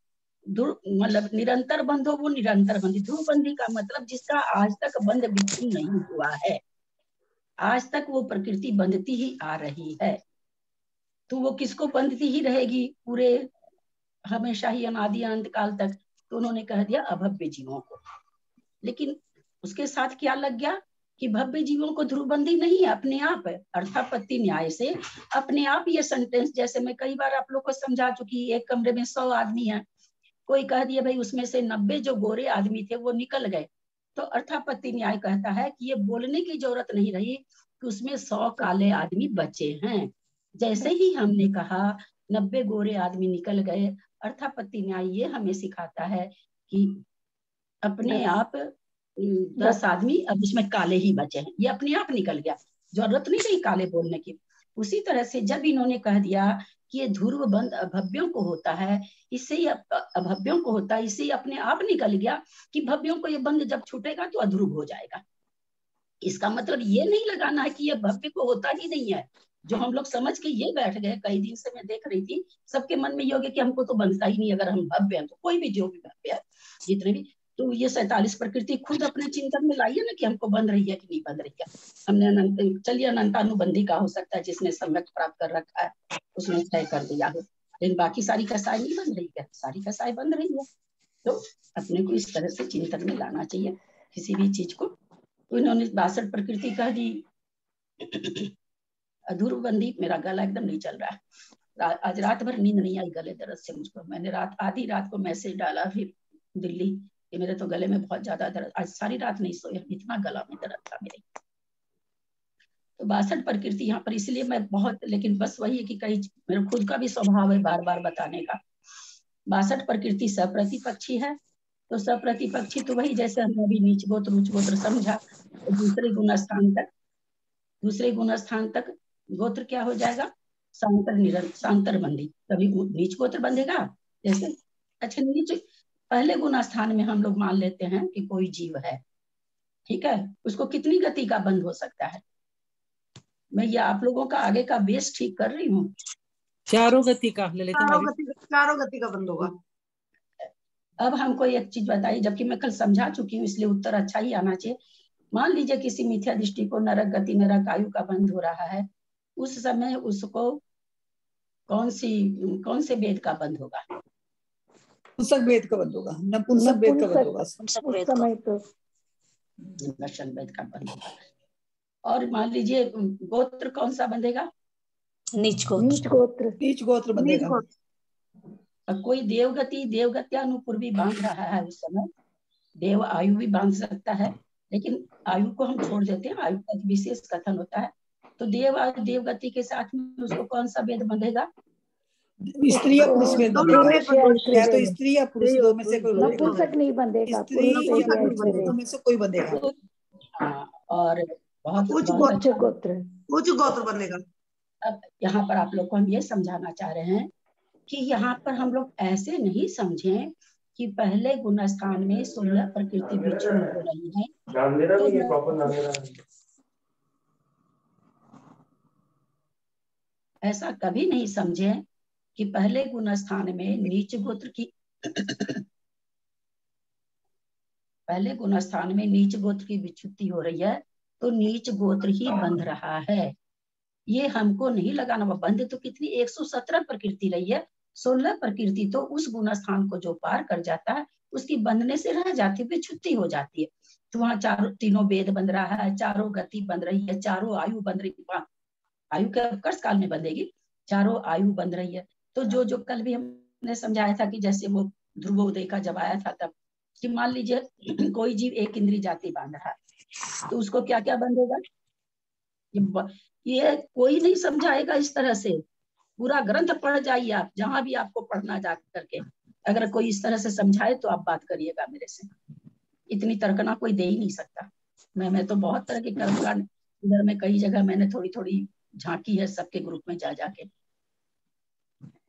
मतलब निरंतर बंध हो वो निरंतर बंधी। ध्रुवबंदी का मतलब जिसका आज तक बंध विच्छिन्न नहीं हुआ है, आज तक वो प्रकृति बंधती ही आ रही है, तो वो किसको बंधती ही रहेगी पूरे हमेशा ही अनादि अनंत काल तक, तो उन्होंने कह दिया अभव्य जीवों को। लेकिन उसके साथ क्या लग गया कि भव्य जीवों को ध्रुवबंदी नहीं है, अपने आप है, अर्थापत्ति न्याय से अपने आप ये सेंटेंस, जैसे मैं कई बार आप लोग को समझा चुकी, एक कमरे में 100 आदमी है, कोई कह दिया भाई उसमें से 90 जो गोरे आदमी थे वो निकल गए, तो अर्थापत्ति न्याय कहता है कि ये बोलने की जरूरत नहीं रही कि उसमें 100 काले आदमी बचे हैं। जैसे ही हमने कहा 90 गोरे आदमी निकल गए, अर्थापत्ति न्याय ये हमें सिखाता है कि अपने आप 10 आदमी अब इसमें काले ही बचे हैं, ये अपने आप निकल गया, जरूरत नहीं रही काले बोलने की। उसी तरह से जब इन्होंने कह दिया कि ये ध्रुव बंध अभव्यों को होता है, इससे ही अभव्यों को होता है, इससे ही अपने आप निकल गया कि भव्यों को ये बंध जब छूटेगा तो अध्रुव हो जाएगा। इसका मतलब ये नहीं लगाना है कि ये भव्य को होता ही नहीं है, जो हम लोग समझ के ये बैठ गए। कई दिन से मैं देख रही थी सबके मन में ये हो गया कि हमको तो बनता ही नहीं, अगर हम भव्य हैं तो कोई भी जो भी भव्य है जितने भी, तो ये 47 प्रकृति खुद अपने चिंतन में लाइए ना कि हमको बंध रही है कि नहीं बंध रही है। हमने अनंत, चलिए अनंतानुबंधी का हो सकता है, जिसने सम्यक प्राप्त कर रखा है उसने तय कर दिया हो, लेकिन बाकी सारी कसाई नहीं बंध रही है, सारी कसाई बंध रही है। तो अपने को इस तरह से चिंतन में लाना चाहिए किसी भी चीज को। तो इन्होंने 62 प्रकृति कह दी अधूरबंदी। मेरा गला एकदम नहीं चल रहा है, आज रात भर नींद नहीं आई गले दर्द से मुझको। मैंने आधी रात को मैसेज डाला फिर दिल्ली कि मेरे तो गले में बहुत ज्यादा दर्द, आज सारी रात नहीं सोया, इतना गला में दर्द था मेरे। तो 62 प्रकृति यहाँ पर इसलिए मैं बहुत, लेकिन बस वही है कि कहीं मेरा खुद का भी स्वभाव है बार बार बताने का। 62 प्रकृति सप्रतिपक्षी है, तो सप्रतिपक्षी तो वही जैसे हमने अभी नीच गोत्र उच्च गोत्र समझा, तो दूसरे गुण स्थान तक गोत्र क्या हो जाएगा, सांतर बंदी। कभी नीच गोत्र बंधेगा जैसे, अच्छा नीच पहले गुण स्थान में हम लोग मान लेते हैं कि कोई जीव है, ठीक है, उसको कितनी गति का बंध हो सकता है। मैं ये आप लोगों का आगे का बेस ठीक कर रही हूँ। 4 गति का, चारों गति का बंद होगा। अब हमको एक चीज बताइए, जबकि मैं कल समझा चुकी हूँ इसलिए उत्तर अच्छा ही आना चाहिए। मान लीजिए किसी मिथ्या दृष्टि को नरक गति नरक आयु का बंध हो रहा है, उस समय उसको कौन से वेद का बंध होगा? नपुंसक वेद का बंध होगा, नपुंसक वेद का बंध होगा उस समय तो दर्शन वेद का बंध होगा। और मान लीजिए गोत्र कौन सा बंधेगा? नीच गोत्र बंधेगा। कोई देवगत्यानुपूर्व भी बांध रहा है उस समय, देव आयु भी बांध सकता है, लेकिन आयु को हम छोड़ देते हैं, आयु का विशेष कथन होता है। तो देव आयु देवगति के साथ में उसको कौन सा वेद बंधेगा? स्त्री या पुरुष वेद बंधेगा, या तो स्त्री या पुरुष दो में से कोई नपुंसक नहीं बंधेगा, स्त्री या पुरुष दो में से कोई बंधेगा। हाँ, और बहुत उच्च गोत्र बंधेगा। अब यहाँ पर आप लोग को हम ये समझाना चाह रहे हैं कि यहाँ पर हम लोग ऐसे नहीं समझें कि पहले गुण स्थान में 16 प्रकृति विच्छिन्न हो रही है, ऐसा कभी नहीं समझे कि पहले गुण स्थान में नीच गोत्र की पहले गुण स्थान में नीच गोत्र की विच्युति हो रही है तो नीच गोत्र ही बंध रहा है। ये हमको नहीं लगाना। बंध तो कितनी 117 प्रकृति रही है, 16 प्रकृति तो उस गुण स्थान को जो पार कर जाता है उसकी बंधने से रह जाती है, विच्युति हो जाती है। तो वहाँ चारों तीनों वेद बंध रहा है, चारों गति बंध रही है, चारों आयु बंध रही है। आयु के कर्ष काल में बंधेगी, चारों आयु बंध रही है। तो जो कल भी हमने समझाया था कि जैसे वो ध्रुवोदय का जब आया था तब कि मान लीजिए कोई जीव एक इंद्री जाति बांध रहा है तो उसको क्या क्या बंधेगा, ये कोई नहीं समझाएगा इस तरह से। पूरा ग्रंथ पढ़ जाइए आप, जहां भी आपको पढ़ना जा करके, अगर कोई इस तरह से समझाए तो आप बात करिएगा मेरे से। इतनी तर्कना कोई दे ही नहीं सकता। मैं तो बहुत तरह के कर्मकांड इधर में कई जगह मैंने थोड़ी थोड़ी झांकी है सबके ग्रुप में जा जाके।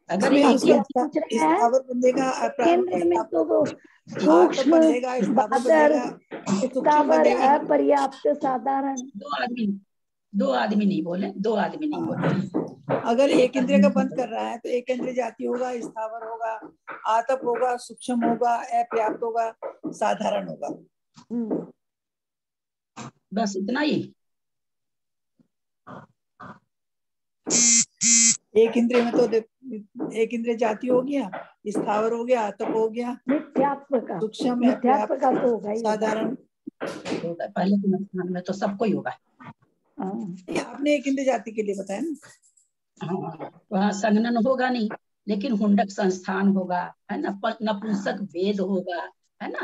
अगर स्थावर बंधेगा, केंद्र में तो वो सूक्ष्म स्थावर अपर्याप्त साधारण। दो आदमी नहीं बोले, दो आदमी नहीं बोले। अगर एक इंद्रिय का बंद कर रहा है तो एक इंद्रिय जाति होगा, स्थावर होगा, आतप होगा, सूक्ष्म होगा, अपर्याप्त होगा, साधारण होगा। बस इतना ही। एक इंद्रिय में तो एक इंद्रिय जाति हो गया, स्थावर हो गया, आतप हो गया, सूक्ष्म, साधारण। पहले के स्थान में तो सबको ही होगा। आपने एक इंद्रिय जाति के लिए बताया ना। हाँ, वहाँ संगनन होगा नहीं, लेकिन हुंडक संस्थान होगा, है ना, नपुंसक वेद होगा, है ना,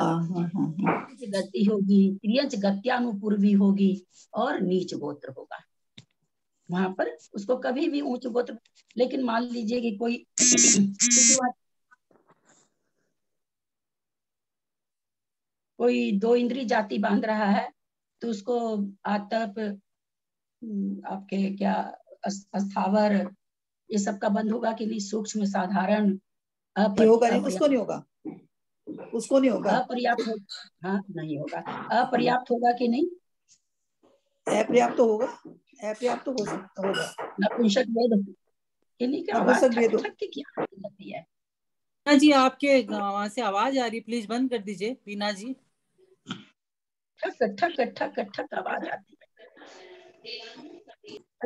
गति होगी, क्रियंच गत्यानुपूर्वी होगी और नीच गोत्र होगा। वहां पर उसको कभी भी ऊंच गोत्र। लेकिन मान लीजिए कि कोई दो इंद्री जाति बांध रहा है तो उसको आतप, आपके क्या स्थावर, ये सब का बंद होगा कि नहीं? सूक्ष्म, साधारण, होगा नहीं, उसको नहीं होगा, उसको नहीं होगा। अपर्याप्त हो, हाँ नहीं होगा। अपर्याप्त होगा कि नहीं? अपर्याप्त तो होगा, अपर्याप्त तो हो सकता होगा। नपुंसक वेद के नहीं क्या आवाज ठक के क्या आती है? वीना जी आपके वहां से आवाज आ रही, प्लीज बंद कर दीजिए वीना जी। ठक ठक ठक ठक आवाज आती है।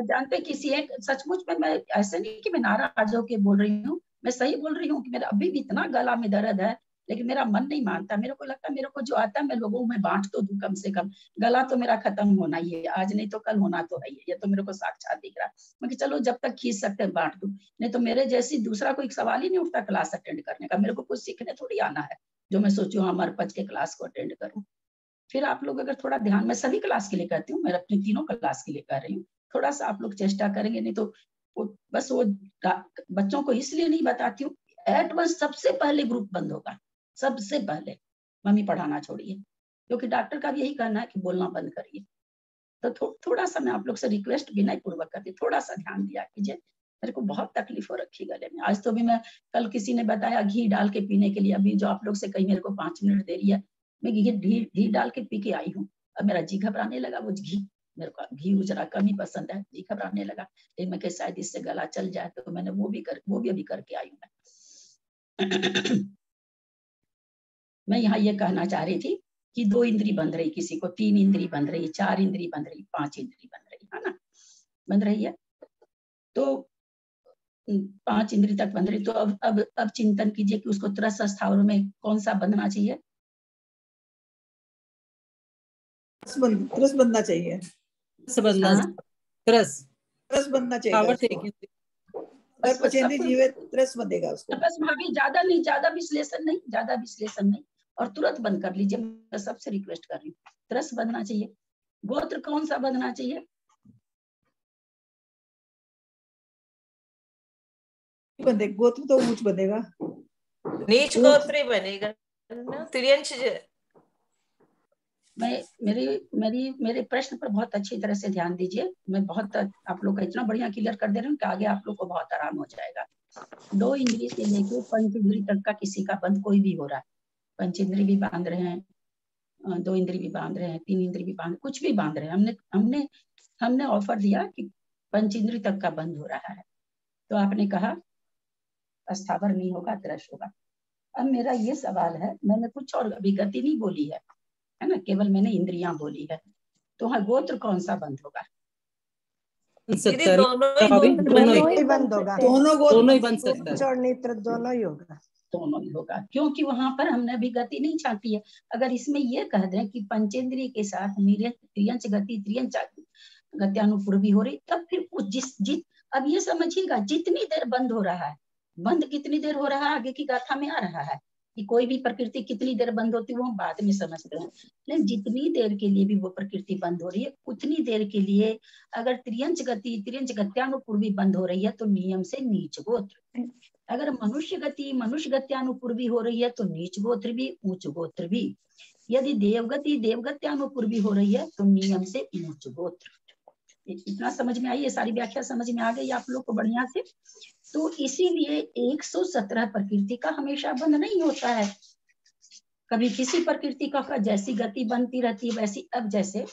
जानते किसी एक, सचमुच में मैं ऐसे नहीं कि मैं नाराज होके बोल रही हूँ, मैं सही बोल रही हूँ कि मेरा अभी भी इतना गला में दर्द है, लेकिन मेरा मन नहीं मानता। मेरे को लगता है मेरे को जो आता है मैं लोगों में बांट तो दूं कम से कम। गला तो मेरा खत्म होना ही है, आज नहीं तो कल होना तो है ही, ये तो मेरे को साक्षात दिख रहा है। मैं चलो जब तक खींच सकते हैं बांट दूं, नहीं तो मेरे जैसी दूसरा कोई सवाल ही नहीं उठता क्लास अटेंड करने का। मेरे को कुछ सीखने थोड़ी आना है जो मैं सोचूं हाँ मरपच के क्लास को अटेंड करूँ। फिर आप लोग अगर थोड़ा ध्यान, मैं सभी क्लास के लिए करती हूँ, मैं अपनी तीनों क्लास के लिए कर रही हूँ, थोड़ा सा आप लोग चेष्टा करेंगे। नहीं तो बस वो बच्चों को इसलिए नहीं बताती हूँ, एट वंस सबसे पहले ग्रुप बंद होगा, सबसे पहले। मम्मी पढ़ाना छोड़िए, क्योंकि डॉक्टर का भी यही कहना है कि बोलना बंद करिए। तो थोड़ा सा मैं आप लोग से रिक्वेस्ट विनय पूर्वक करती, थोड़ा सा ध्यान दिया कीजिए। मेरे को बहुत तकलीफ हो रखी गले में। आज तो भी मैं, कल किसी ने बताया घी डाल के पीने के लिए, अभी जो आप लोग से कहीं मेरे को 5 मिनट दे रही है, मैं घी डाल के पी के आई हूँ। अब मेरा जी घबराने लगा। वो घी, मेरे को घी जरा कम ही पसंद है, जी घबराने लगा। लेकिन मैं शायद इससे गला चल जाए, तो मैंने वो भी अभी करके आई हूँ। मैं यहाँ ये कहना चाह रही थी कि 2 इंद्री बंध रही, किसी को 3 इंद्री बंध रही, 4 इंद्री बंध रही, 5 इंद्री बंध रही, है ना, बंध रही है। तो 5 इंद्री तक बंध रही, तो अब चिंतन कीजिए कि उसको त्रस स्थावर में कौन सा बंधना चाहिए? त्रस बंधना चाहिए, त्रस बंधना चाहिए। बस पचेंद्री जीव त्रस बंधेगा उसको। बस भाभी ज्यादा नहीं, ज्यादा विश्लेषण नहीं, और तुरंत बंद कर लीजिए। मैं सबसे रिक्वेस्ट कर रही हूँ, त्रस बंधना चाहिए। गोत्र कौन सा बंधना चाहिए? बंधे गोत्र तो ऊंच बंधेगा, नीच गोत्र बनेगा ना, तिर्यंच। मेरे प्रश्न पर बहुत अच्छी तरह से ध्यान दीजिए। मैं बहुत आप लोग का इतना बढ़िया क्लियर कर दे रही हूँ कि आगे आप लोग को बहुत आराम हो जाएगा। 2 इंद्री से लेके 5 इंद्री तक का किसी का बंध कोई भी हो रहा है, 5 इंद्री भी बांध रहे हैं, 2 इंद्री भी बांध रहे हैं, 3 इंद्री भी बांध, कुछ भी बांध रहे हैं। हमने ऑफर दिया कि 5 इंद्री तक का बंध हो रहा है, तो आपने कहा स्थावर नहीं होगा, दृश्य होगा। अब मेरा ये सवाल है, मैंने कुछ और अभी गति नहीं बोली है ना, केवल मैंने इंद्रियां बोली है, तो हाँ गोत्र कौन सा बंद होगा? दोनों ही बंद होगा, दोनों ही बन सकता उच्च और नेत्र दोनों ही होगा। दोनों ही होगा, क्योंकि वहां पर हमने अभी गति नहीं छाटी है। अगर इसमें ये कह दें कि पंचेंद्रिय के साथ मेरे त्रियंच गति त्रियंच गत्यानुपूर्वी हो रही, तब फिर अब ये समझिएगा जितनी देर बंद हो रहा है, बंद कितनी देर हो रहा है आगे की गाथा में आ रहा है कि कोई भी प्रकृति कितनी देर बंद होती है वो हम बाद में समझते हैं, लेकिन जितनी देर के लिए भी वो प्रकृति बंद हो रही है उतनी देर के लिए अगर त्रियंच गत्यानुपूर्वी बंद हो रही है तो नियम से नीच गोत्र, अगर मनुष्य गत्यानुपूर्वी हो रही है तो नीच गोत्र भी ऊंच गोत्र भी, यदि देवगत्यानुपूर्वी हो रही है तो नियम से ऊंच गोत्र। इतना समझ में आई? ये सारी व्याख्या समझ में आ गई आप लोग को बढ़िया से? तो इसीलिए 117 प्रकृति का हमेशा बंद नहीं होता है, कभी किसी प्रकृति का जैसी गति बनती रहती है वैसी। अब जैसे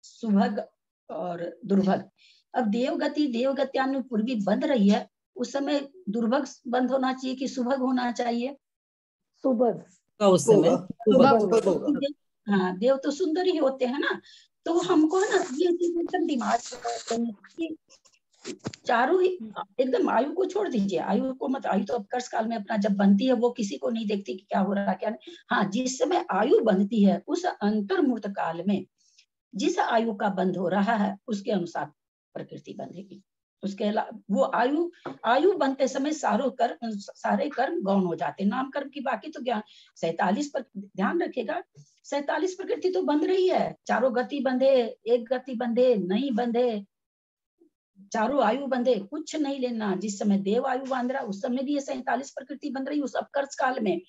सुभग और दुर्भग, अब देवगत्यानुपूर्वी बंद रही है, उस समय दुर्भग बंद होना चाहिए कि सुभग होना चाहिए? सुभग। हाँ, देव तो सुंदर ही होते हैं ना, तो हमको है ना ये चीज एकदम दिमाग में, चारों ही एकदम, आयु को छोड़ दीजिए, आयु को मत, आयु तो अपकर्ष काल में अपना जब बनती है वो किसी को नहीं देखती कि क्या हो रहा है क्या नहीं। हाँ, जिस समय आयु बनती है उस अंतर्मूर्त काल में जिस आयु का बंद हो रहा है उसके अनुसार प्रकृति बंधेगी। उसके अलावा वो आयु बनते समय सारे कर्म गौण हो जाते, नाम कर्म की बाकी तो ज्ञान 47 पर ध्यान रखेगा, 47 प्रकृति तो बंध रही है, चारों गति बंधे, एक गति बंधे, नहीं बंधे, चारों आयु बंधे, कुछ नहीं लेना। जिस समय देव आयु बांध रहा उस समय भी ये 47 प्रकृति बंध रही, उस अपकर्ष काल में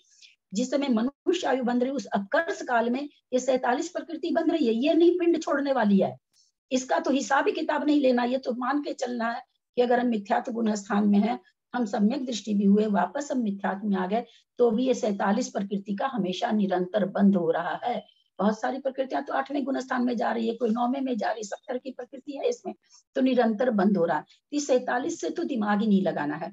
जिस समय मनुष्य आयु बंध रही उस अपकर्ष काल में ये 47 प्रकृति बंध रही है। ये नहीं पिंड छोड़ने वाली है, इसका तो हिसाब ही किताब नहीं लेना, ये तो मान के चलना है कि अगर हम मिथ्यात्व गुण स्थान में है, हम सम्यक दृष्टि भी हुए, वापस हम मिथ्यात्व में आ गए, तो भी ये 47 प्रकृति का हमेशा निरंतर बंद हो रहा है। बहुत सारी प्रकृतियां तो 8वें गुण स्थान में जा रही है, कोई 9वें में जा रही है, 70 की प्रकृति है इसमें, तो निरंतर बंद हो रहा है। इस 47 से तो दिमाग ही नहीं लगाना है।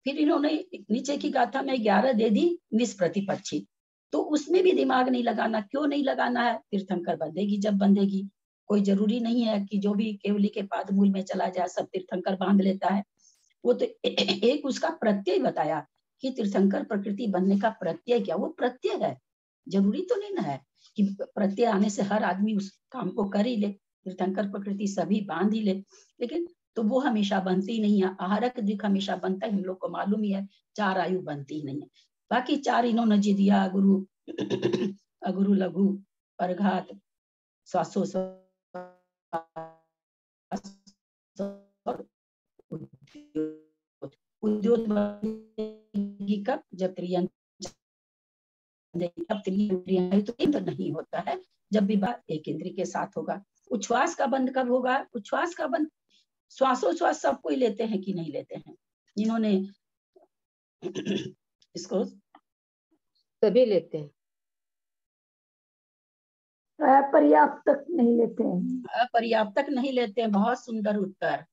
फिर इन्होंने नीचे की गाथा में 11 दे दी निष्प्रतिपक्षी, तो उसमें भी दिमाग नहीं लगाना। क्यों नहीं लगाना है? तीर्थंकर बंधेगी जब बंधेगी, कोई जरूरी नहीं है कि जो भी केवली के पाद मूल में चला जाए सब तीर्थंकर बांध लेता है। वो तो एक उसका प्रत्यय बताया कि तीर्थंकर प्रकृति बनने का प्रत्यय क्या, वो प्रत्यय है, जरूरी तो नहीं ना है कि प्रत्यय आने से हर आदमी उस काम को कर ही ले, तीर्थंकर प्रकृति सभी बांध ही ले, लेकिन तो वो हमेशा बनती नहीं है। आहारक दिख हमेशा बनता है, हम लोग को मालूम ही है, 4 आयु बनती नहीं है। बाकी 4 इन्होंने जी दिया, गुरु अगुरु लघु परघात श्वासो उद्योग कब जब तो इंद्र नहीं होता है, जब विवाह एक इंद्र के साथ होगा। उच्छ्वास का बंध कब होगा? उच्छ्वास का बंध श्वासोच्छ्वास सब कोई लेते हैं कि नहीं लेते हैं? इन्होंने इसको सभी लेते हैं, अपर्याप्त तक नहीं लेते हैं, अपर्याप्त तक नहीं लेते हैं। बहुत सुंदर उत्तर।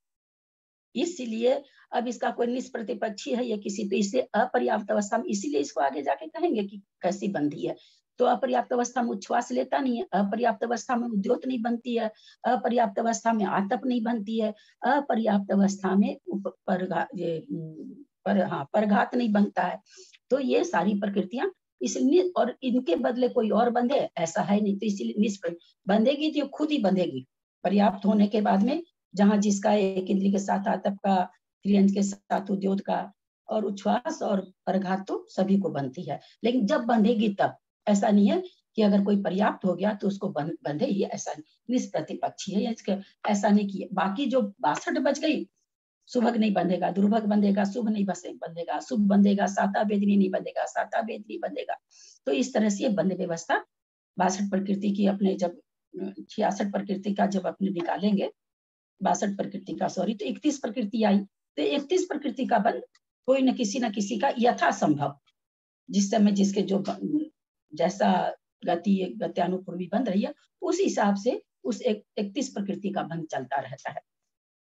इसलिए अब इसका कोई निष्प्रतिपक्षी है या किसी, तो इससे अपर्याप्त अवस्था में, इसीलिए इसको आगे जाके कहेंगे कि कैसी बंधी है। तो अपर्याप्त अवस्था में उच्छ्वास लेता नहीं है, अपर्याप्त अवस्था में उद्योत नहीं बनती है, अपर्याप्त अवस्था में आतप नहीं बनती है, अपर्याप्त अवस्था में परघात नहीं बनता है। तो ये सारी प्रकृतियां इसलिए, और इनके बदले कोई और बंधे ऐसा है नहीं, तो इसीलिए बंधेगी तो खुद ही बंधेगी पर्याप्त होने के बाद में, जहां जिसका एक इंद्रिय के साथ आतप का, त्रियंज के साथ उद्योत का, और उच्छ्वास और परघात तो सभी को बनती है। लेकिन जब बंधेगी तब, ऐसा नहीं है कि अगर कोई पर्याप्त हो गया तो उसको बंधे ही, ऐसा निष्प्रतिपक्षी है, इसके ऐसा नहीं किया। बाकी जो 62 बच गई, सुभग नहीं बंधेगा, दुर्भग बंधेगा, शुभ नहीं बंधेगा, शुभ बंधेगा, साता वेदनी नहीं बंधेगा, साता वेदनी बंधेगा। तो इस तरह से बंध व्यवस्था 62 प्रकृति की, अपने जब 66 प्रकृति का जब अपने निकालेंगे, 62 प्रकृति का सॉरी, तो 31 प्रकृति आई, तो 31 प्रकृति का बंध कोई न किसी का यथासंभव, जिस समय जिसके जो जैसा गत्यानुपूर्वी बंध रही है उस हिसाब से उस 31 प्रकृति का बंध चलता रहता है।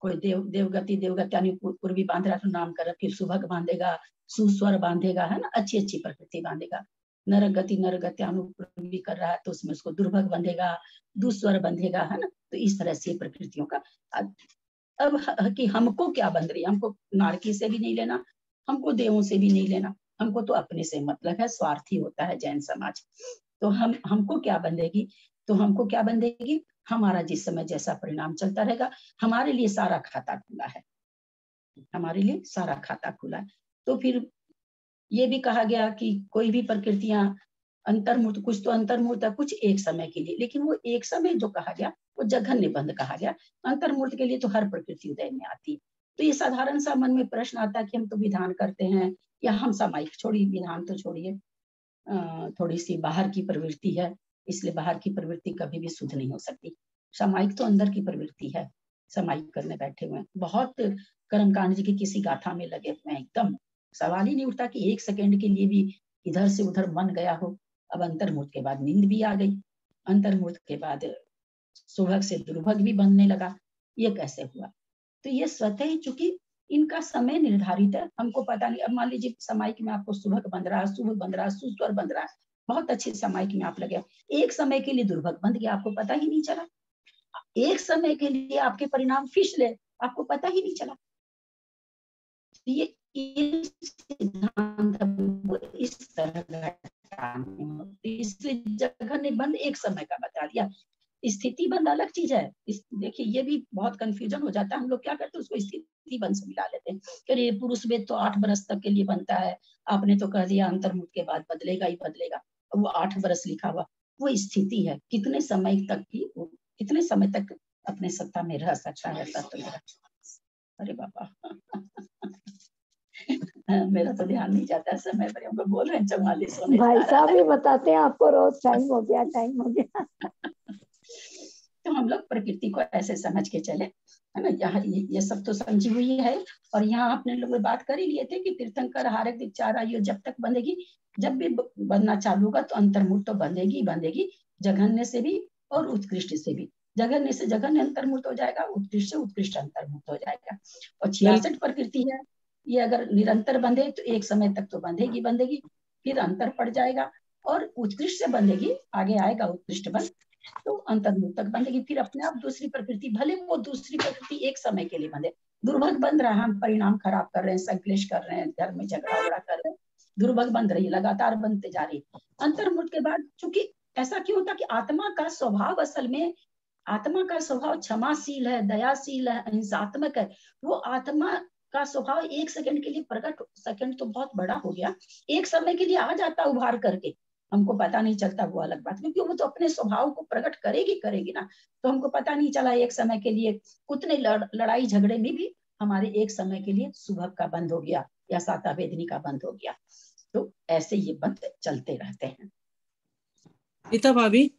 कोई देवगति देवगत्यानी पूर्वी बांध रहा तो नाम कर, फिर सुभग बांधेगा, सुस्वर बांधेगा, है ना, अच्छी अच्छी प्रकृति बांधेगा। नरगति नरगत्यानुपूर्वी कर रहा है तो उसमें उसको दुर्भग बंधेगा, दुस्वर बंधेगा, है ना। तो इस तरह से प्रकृतियों का अब कि हमको क्या बंध रही है, हमको नारकी से भी नहीं लेना, हमको देवों से भी नहीं लेना, हमको तो अपने से मतलब है। स्वार्थी होता है जैन समाज। तो हमको क्या बंधेगी, तो हमको क्या बंधेगी, हमारा जिस समय जैसा परिणाम चलता रहेगा। हमारे लिए सारा खाता खुला है, हमारे लिए सारा खाता खुला है। तो फिर ये भी कहा गया कि कोई भी प्रकृतियां अंतर्मूर्त, कुछ तो अंतर्मूर्त है, कुछ एक समय के लिए, लेकिन वो एक समय जो कहा गया वो जघन्य बंध कहा गया। अंतर्मूर्त के लिए तो हर प्रकृति उदय में आती है। तो ये साधारण सा मन में प्रश्न आता है कि हम तो विधान करते हैं, या हम सामायिक, छोड़िए विधान तो छोड़िए, थोड़ी सी बाहर की प्रवृत्ति है, इसलिए बाहर की प्रवृत्ति कभी भी शुद्ध नहीं हो सकती। सामायिक तो अंदर की प्रवृत्ति है। सामायिक करने बैठे हुए हैं, बहुत कर्मकांड जी की किसी गाथा में लगे हुए हैं, एकदम सवाल ही नहीं उठता कि एक सेकंड के लिए भी इधर से उधर मन गया हो। अब अंतर्मुख के बाद नींद भी आ गई, अंतर्मुख के बाद सुभग से दुर्भग भी बनने लगा, ये कैसे हुआ। तो ये स्वतः ही, चूंकि इनका समय निर्धारित है, हमको पता नहीं। अब मान लीजिए सामायिक में आपको सुभग बंध रहा है, शुभ बंध रहा है, सुस्वर बंध रहा है, बहुत अच्छी सामायिक में आप लगे, एक समय के लिए दुर्भग बंध गया, आपको पता ही नहीं चला। एक समय के लिए आपके परिणाम फिसले, आपको पता ही नहीं चला। ये सिद्धांत इस तरह इसलिए जगह ने बंद एक समय का बता दिया। स्थिति बंद अलग चीज है। देखिए ये भी बहुत कंफ्यूजन हो जाता है। हम लोग क्या करते हैं, उसको स्थिति बंद से मिला लेते हैं। अरे पुरुष वेद तो 8 बरस तक के लिए बनता है, आपने तो कह दिया अंतर्मुख के बाद बदलेगा ही बदलेगा। वो 8 बरस लिखा हुआ, वो स्थिति है, कितने समय तक की, कितने समय तक अपने सत्ता में रह सकता है तत्व। अरे बाबा मेरा तो ध्यान नहीं जाता समय पर, हमको बोल रहे हैं 44 होने भाई साहब भी बताते हैं आपको रोज टाइम हो गया, टाइम हो गया। तो हम लोग प्रकृति को ऐसे समझ के चले, है ना। यहाँ ये सब तो समझी हुई है। और यहाँ अपने लोग बात कर ही लिए थे कि तीर्थंकर हारक दीक्षार आयु जब तक बंधेगी, जब भी बनना चालू होगा तो अंतर्मुख तो बंधेगी बंधेगी, जघन्य से भी और उत्कृष्ट से भी। जघन्य से जघन्य अंतर्मुक्त हो जाएगा, उत्कृष्ट से उत्कृष्ट अंतर्मुक्त हो जाएगा। और 66 प्रकृति है, ये अगर निरंतर बंधे तो एक समय तक तो बंधेगी बंधेगी, फिर अंतर पड़ जाएगा, और उत्कृष्ट से बंधेगी, आगे आएगा उत्कृष्ट बंध, तो अंतर्मुक्त तक बंधेगी। फिर अपने आप दूसरी प्रकृति, भले वो दूसरी प्रकृति एक समय के लिए बंधे, दुर्भग बंध रहा है, हम परिणाम खराब कर रहे हैं, संक्लेश कर रहे हैं, घर में झगड़ा उगड़ा कर रहे हैं, दुर्भग बंध रही, लगातार बनते जा रही। अंतर्मुक्त के बाद चूंकि ऐसा क्यों होता कि आत्मा का स्वभाव, असल में आत्मा का स्वभाव क्षमाशील है, दयाशील है, अहिंसात्मक है। वो आत्मा का स्वभाव एक सेकंड के लिए प्रकट, सेकंड तो बहुत बड़ा हो गया, एक समय के लिए आ जाता उभार करके, हमको पता नहीं चलता, वो अलग बात, क्योंकि वो तो अपने स्वभाव को प्रकट करेगी ना। तो हमको पता नहीं चला एक समय के लिए। उतने लड़ाई झगड़े में भी हमारे एक समय के लिए सुभग का बंद हो गया या साता वेदनी का बंद हो गया। तो ऐसे ये बंद चलते रहते हैं। गीता भाभी,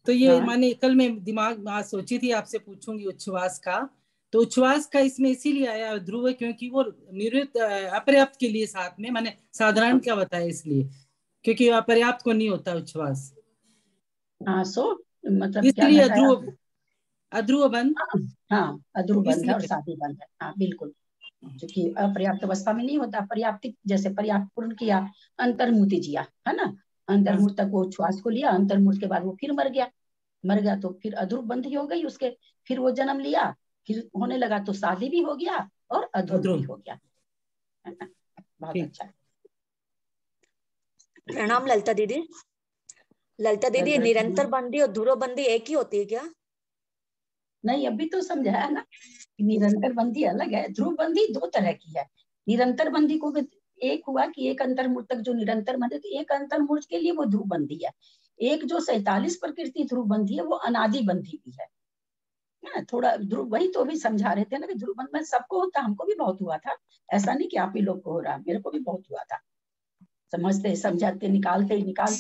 तो ये माने कल मैं दिमाग में आज सोची थी आपसे पूछूंगी उच्छ्वास का, तो उच्छ्वास का इसमें इसीलिए आया ध्रुव, क्योंकि वो निवृत्त अपर्याप्त के लिए साथ में, माने साधारण क्या बताया इसलिए, क्योंकि अपर्याप्त को नहीं होता उच्छ्वास। हाँ, सो मतलब इसलिए अध्रुव बंध। हाँ, अध्रुव बंध और साधी बंध है। हाँ बिल्कुल, क्योंकि अपर्याप्त अवस्था में नहीं होता। पर्याप्त जैसे पर्याप्त पूर्ण किया, अंतर्मुति जिया, है ना, अंतर्मुत तक वो उच्छ्वास को लिया, अंतर्मुत के बाद वो फिर मर गया तो फिर अध्रुव बंध ही हो गई उसके। फिर वो जन्म लिया, फिर होने लगा तो शादी भी हो गया और अध्रुव भी हो गया, है ना। बहुत अच्छा। प्रणाम ललिता दीदी। ललिता दीदी, निरंतर बंदी और ध्रुव बंदी एक ही होती है क्या? नहीं, अभी तो समझाया ना, निरंतर बंदी अलग है, ध्रुव बंदी 2 तरह की है। निरंतर बंदी को एक हुआ कि एक अंतर्मुख तक जो निरंतर बंदी, तो एक अंतर्मुख के लिए वो ध्रुव बंदी है। एक जो 47 प्रकृति ध्रुव बंदी है वो अनादि बंदी भी है। थोड़ा ध्रुव, वही तो भी समझा रहे थे ना कि ध्रुव बंद में सबको होता, हमको भी बहुत हुआ था। ऐसा नहीं कि आप ही लोग को हो रहा, मेरे को भी बहुत हुआ था। समझते समझाते निकालते आप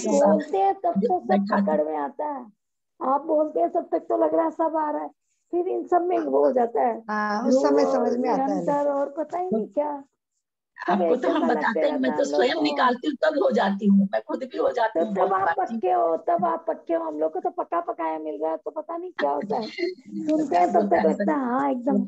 बोलते हैं तब तो सब पकड़ में आता है, आप बोलते हैं तब तक तो लग रहा है सब आ रहा है, फिर इन सब में वो हो जाता है। उस समय समझ में आता है और पता ही नहीं क्या। आपको तो हम बताते हैं, मैं तो स्वयं निकालती हूँ तब हो जाती हूँ, मैं खुद भी हो जाती हूँ। तब आप पक्के हो, तब आप पक्के हो। हम लोग को तो पक्का पकाया मिल रहा है, तो पता नहीं क्या होता है। सुनते हैं तब तक लगता है हाँ एकदम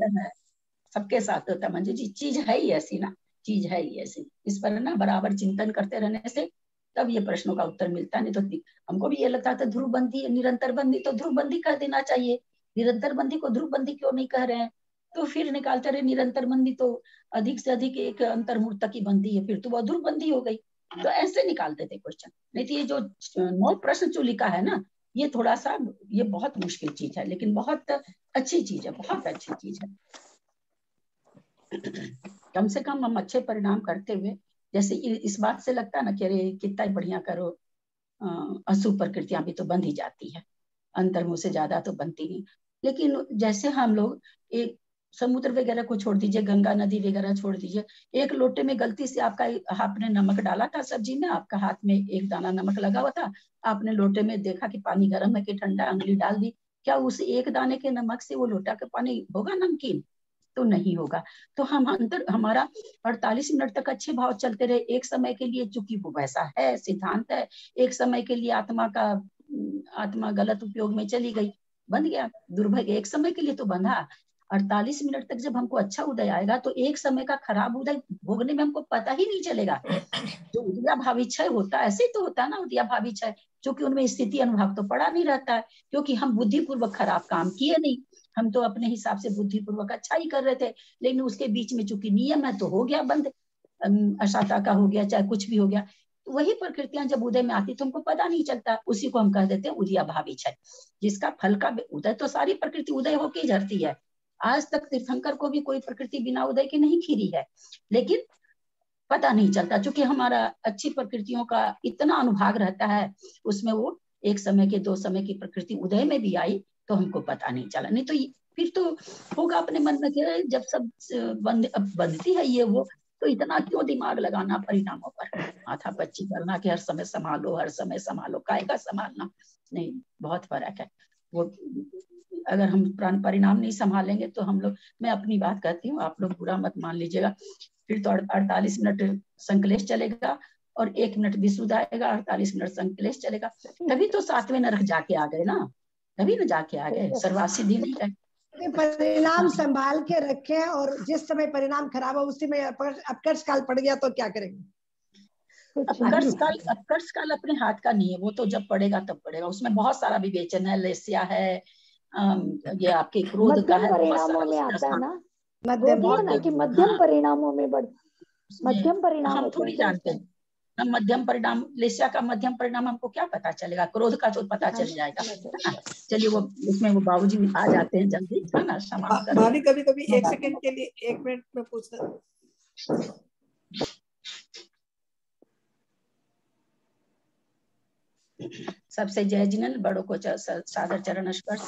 सबके साथ होता है मंजू जी, चीज है ही ऐसी ना, चीज है ही ऐसी। इस पर ना बराबर चिंतन करते रहने से तब ये प्रश्नों का उत्तर मिलता है। नहीं तो हमको भी ये लगता था ध्रुव बंदी निरंतर बंदी, तो ध्रुव बंदी कर देना चाहिए, निरंतर बंदी को ध्रुव बंदी क्यों नहीं कह रहे हैं? तो फिर निकालते रहे निरंतर बंदी तो अधिक से अधिक एक अंतर्मूर्त की बंदी है, फिर तो वो ध्रुव बंदी हो गई। तो ऐसे निकालते थे क्वेश्चन। नहीं तो ये जो 9 प्रश्न जो लिखा है ना, ये थोड़ा सा, ये बहुत मुश्किल चीज है, लेकिन बहुत अच्छी चीज है, बहुत अच्छी चीज है। कम से कम हम अच्छे परिणाम करते हुए, जैसे इस बात से लगता है ना कि अरे कितना बढ़िया करो, अशुभ प्रकृतियां भी तो बंध ही जाती है, अंतर्मुह से ज्यादा तो बनती नहीं। लेकिन जैसे हम लोग एक समुद्र वगैरह को छोड़ दीजिए, गंगा नदी वगैरह छोड़ दीजिए, एक लोटे में गलती से आपका, आपने नमक डाला था सब्जी में, आपका हाथ में एक दाना नमक लगा हुआ था, आपने लोटे में देखा कि पानी गर्म है कि ठंडा, उंगली डाल दी, क्या उस एक दाने के नमक से वो लोटा का पानी होगा नमकीन? तो नहीं होगा। तो हम हमारा 48 मिनट तक अच्छे भाव चलते रहे, एक समय के लिए, चूंकि वो वैसा है सिद्धांत है, एक समय के लिए आत्मा गलत उपयोग में चली गई, बंध गया दुर्भाग्य, एक समय के लिए तो बंधा। 48 मिनट तक जब हमको अच्छा उदय आएगा तो एक समय का खराब उदय भोगने में हमको पता ही नहीं चलेगा। जो उदया भावी क्षय होता है ऐसे तो होता है ना, उदया भावी क्षय, क्योंकि उनमें स्थिति अनुभाव तो पड़ा नहीं रहता है, क्योंकि हम बुद्धिपूर्वक खराब काम किए नहीं, हम तो अपने हिसाब से बुद्धिपूर्वक अच्छा ही कर रहे थे। लेकिन उसके बीच में चूंकि नियम है तो हो गया बंद, अशाता का हो गया, चाहे कुछ भी हो गया। तो वही प्रकृतियां जब उदय में आती तो हमको पता नहीं चलता, उसी को हम कह देते हैं उदया भावी क्षय, जिसका फल का उदय तो सारी प्रकृति उदय होके झरती है। आज तक तीर्थंकर को भी कोई प्रकृति बिना उदय के नहीं खीरी है, लेकिन पता नहीं चलता, क्योंकि हमारा अच्छी प्रकृतियों का इतना अनुभाग रहता है, उसमें वो एक समय के 2 समय की प्रकृति उदय में भी आई तो हमको पता नहीं चला। नहीं तो फिर तो होगा अपने मन में कि जब सब बंधती है ये वो, तो इतना क्यों दिमाग लगाना परिणामों पर, माथा पच्ची करना कि हर समय संभालो, हर समय संभालो, काय का संभालना? नहीं, बहुत फर्क है। वो अगर हम परिणाम नहीं संभालेंगे तो हम लोग, मैं अपनी बात कहती हूँ, आप लोग बुरा मत मान लीजिएगा, फिर तो 48 मिनट संकलेश चलेगा और 1 मिनट विशुद्ध आएगा, 48 मिनट संकलेश चलेगा। तभी तो 7वें नरक जाके आ गए ना, तभी ना जाके आ गए, सर्वासिद्धि नहीं है। परिणाम संभाल के रखें, और जिस समय परिणाम खराब हो उसी में अपकर्ष काल पड़ गया तो क्या करेंगे? अपकर्ष काल अपने हाथ का नहीं है, वो तो जब पड़ेगा तब पड़ेगा, उसमें बहुत सारा विवेचन है, लेस्या है, ये आपके क्रोध का है, परिणामों में आता है ना, मध्यम परिणामों में मध्यम परिणाम हम थोड़ी जानते हैं, हम मध्यम परिणाम, लेस्या का मध्यम परिणाम हमको क्या पता चलेगा, क्रोध का तो पता चल जाएगा, है ना? चलिए वो उसमें वो बाबूजी आ जाते हैं जल्दी, है ना? समाप्त कर। भाभी कभी कभी 1 सेकंड के लिए 1 मिनट में पूछना। सबसे जय जिनल, बड़ों को सादर चरण स्पर्श।